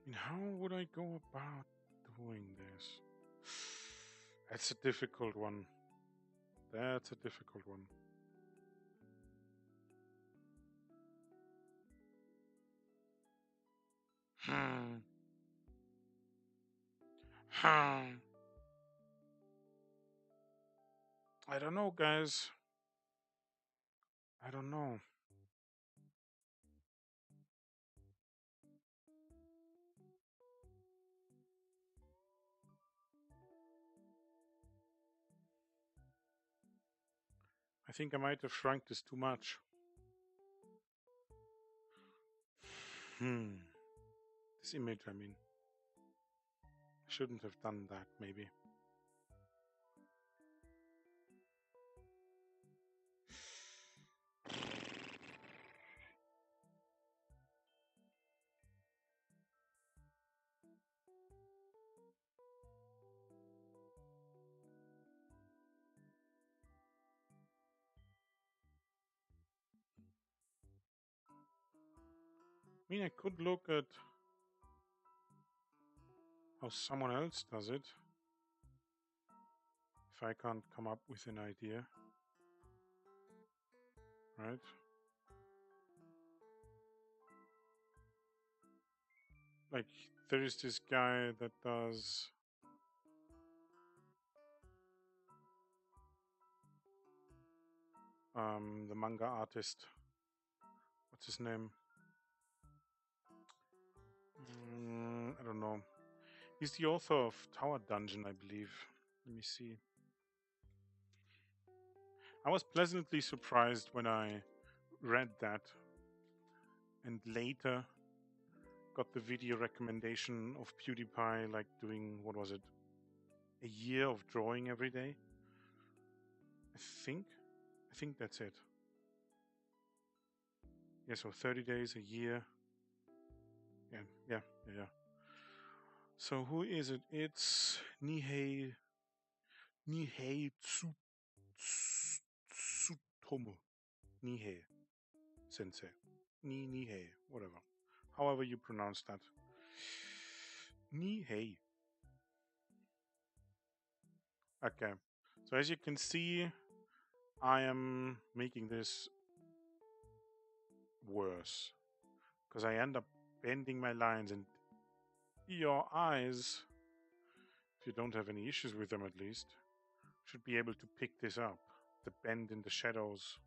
mean, how would I go about doing this? That's a difficult one. That's a difficult one. Hmm. Hmm. I don't know, guys. I don't know. I think I might have shrunk this too much. Hmm. This image, I mean. I shouldn't have done that, maybe. I mean, I could look at how someone else does it. If I can't come up with an idea, right? Like, there is this guy that does the manga artist. What's his name? I don't know. He's the author of Tower Dungeon, I believe. Let me see. I was pleasantly surprised when I read that and later got the video recommendation of PewDiePie, like doing, what was it, a year of drawing every day? I think that's it. Yeah, so 30 days, a year. Yeah. So who is it? It's Nihei Tsutomu. Nihei Sensei. Nihei, whatever. However you pronounce that. Nihei. Okay. So as you can see, I am making this worse because I end up bending my lines, and your eyes, if you don't have any issues with them at least, should be able to pick this up. The bend in the shadows.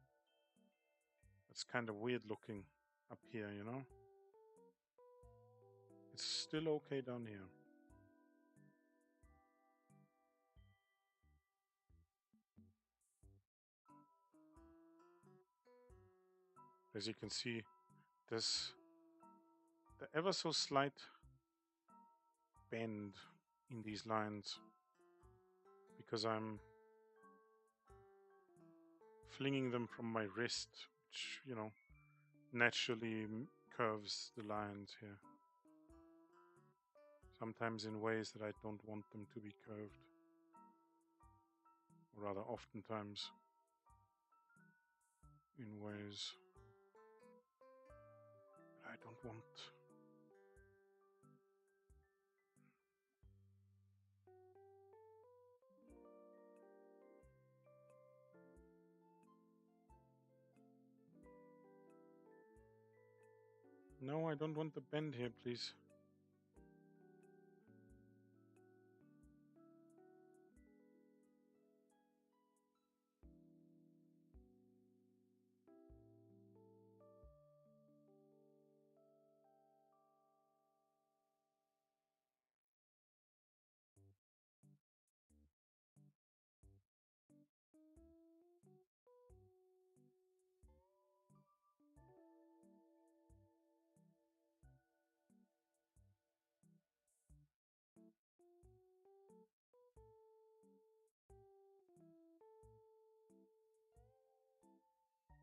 It's kind of weird looking up here, you know? It's still okay down here. As you can see, there's the ever so slight bend in these lines because I'm flinging them from my wrist, which, you know, naturally curves the lines here. Sometimes in ways that I don't want them to be curved. Or rather, oftentimes in ways that I don't want. No, I don't want the bend here, please.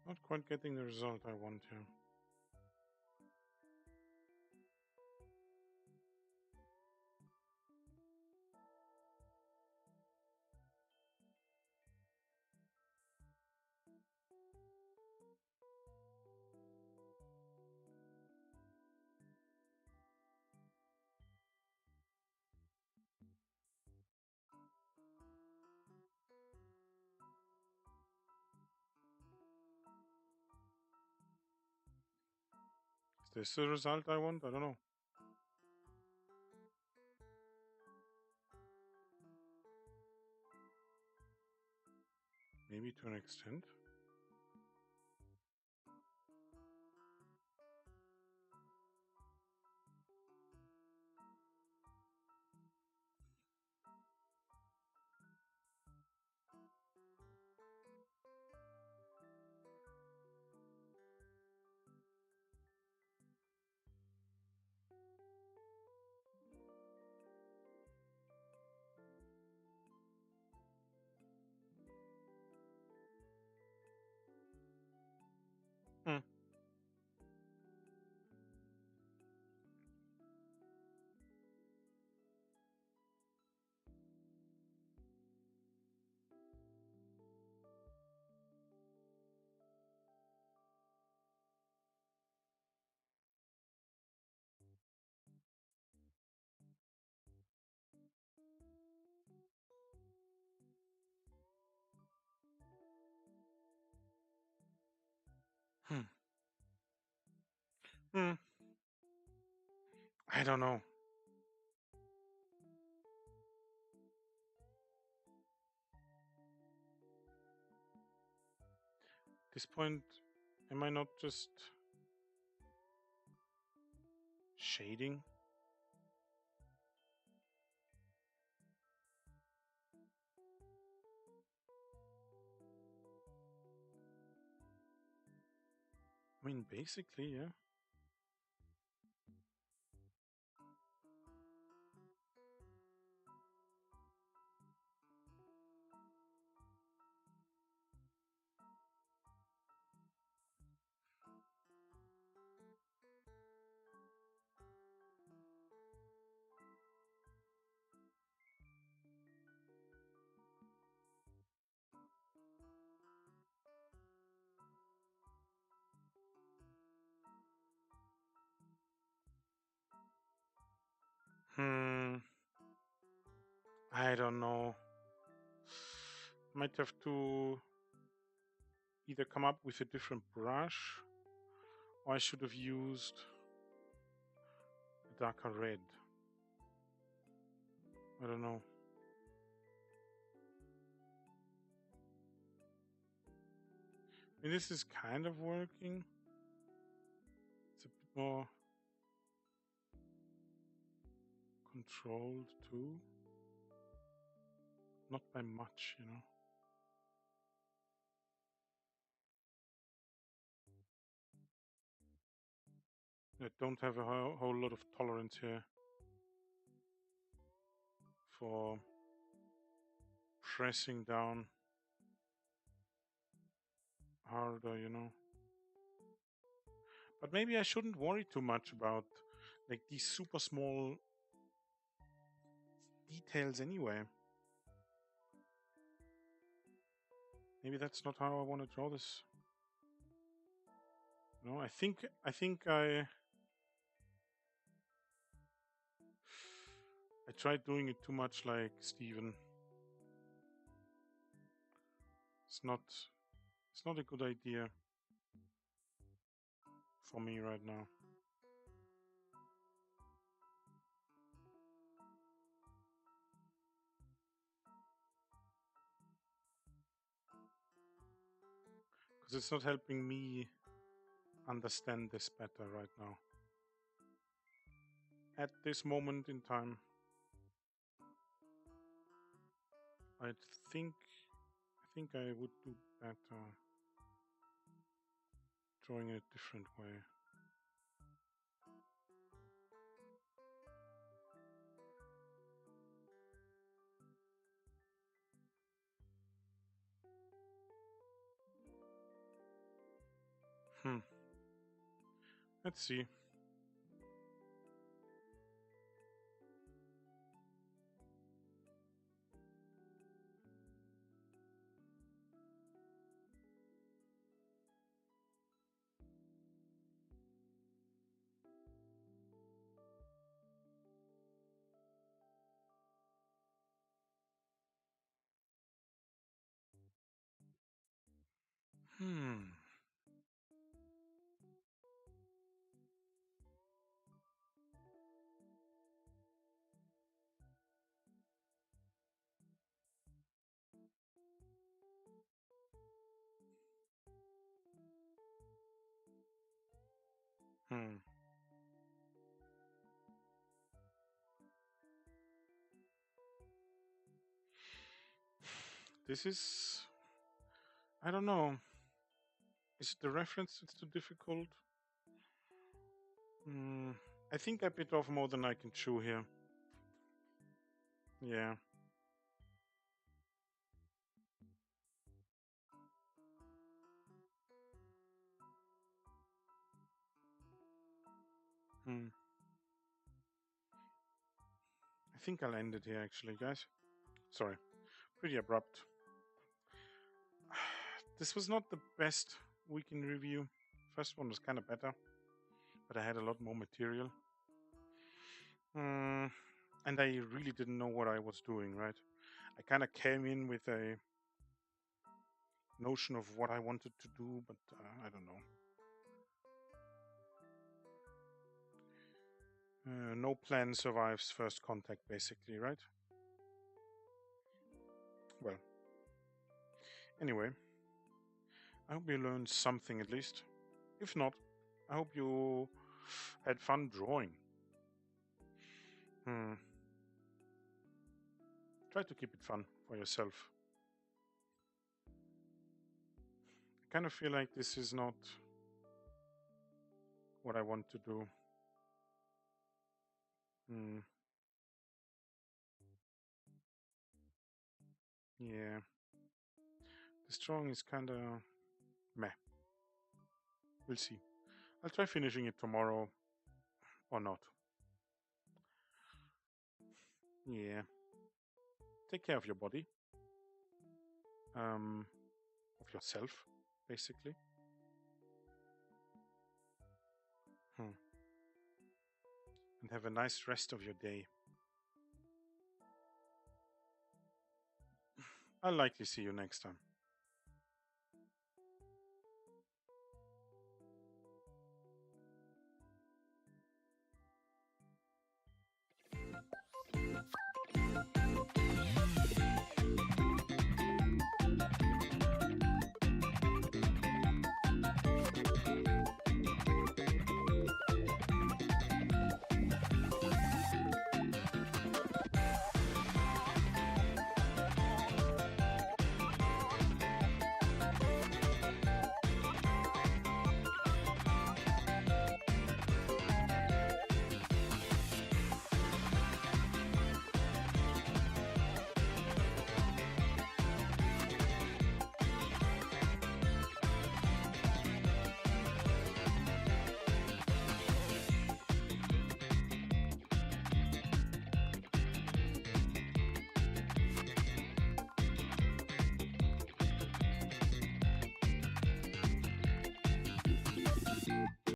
Not quite getting the result I want here. this the result I want? I don't know. Maybe to an extent. Hmm. Hmm. Hmm. I don't know. At this point, am I not just shading? I mean, basically, yeah. Hmm. I don't know. Might have to either come up with a different brush, or I should have used a darker red. I don't know. I mean, this is kind of working. It's a bit more controlled too. Not by much, you know. I don't have a whole lot of tolerance here for pressing down harder, you know. But maybe I shouldn't worry too much about like these super small details anyway. Maybe that's not how I want to draw this. No, I tried doing it too much like Steven. It's not it's not a good idea for me right now. Because it's not helping me understand this better right now. At this moment in time, I think I think I would do better drawing it a different way. Hmm. Let's see. Hmm. Hmm. This is, I don't know. Is it the reference that's too difficult? Hmm. I think I bit off more than I can chew here. Yeah. Hmm. I think I'll end it here actually, guys. Sorry. Pretty abrupt. This was not the best week in review. First one was kind of better, but I had a lot more material. Hmm. And I really didn't know what I was doing, right? I kind of came in with a notion of what I wanted to do, but I don't know. No plan survives first contact, basically, right? Well, anyway, I hope you learned something at least. If not, I hope you had fun drawing. Hmm. Try to keep it fun for yourself. I kind of feel like this is not what I want to do. Hmm. Yeah, this drawing is kind of meh. We'll see. I'll try finishing it tomorrow or not. Yeah. Take care of your body, um, of yourself, basically. Hmm. And have a nice rest of your day. I'll likely see you next time.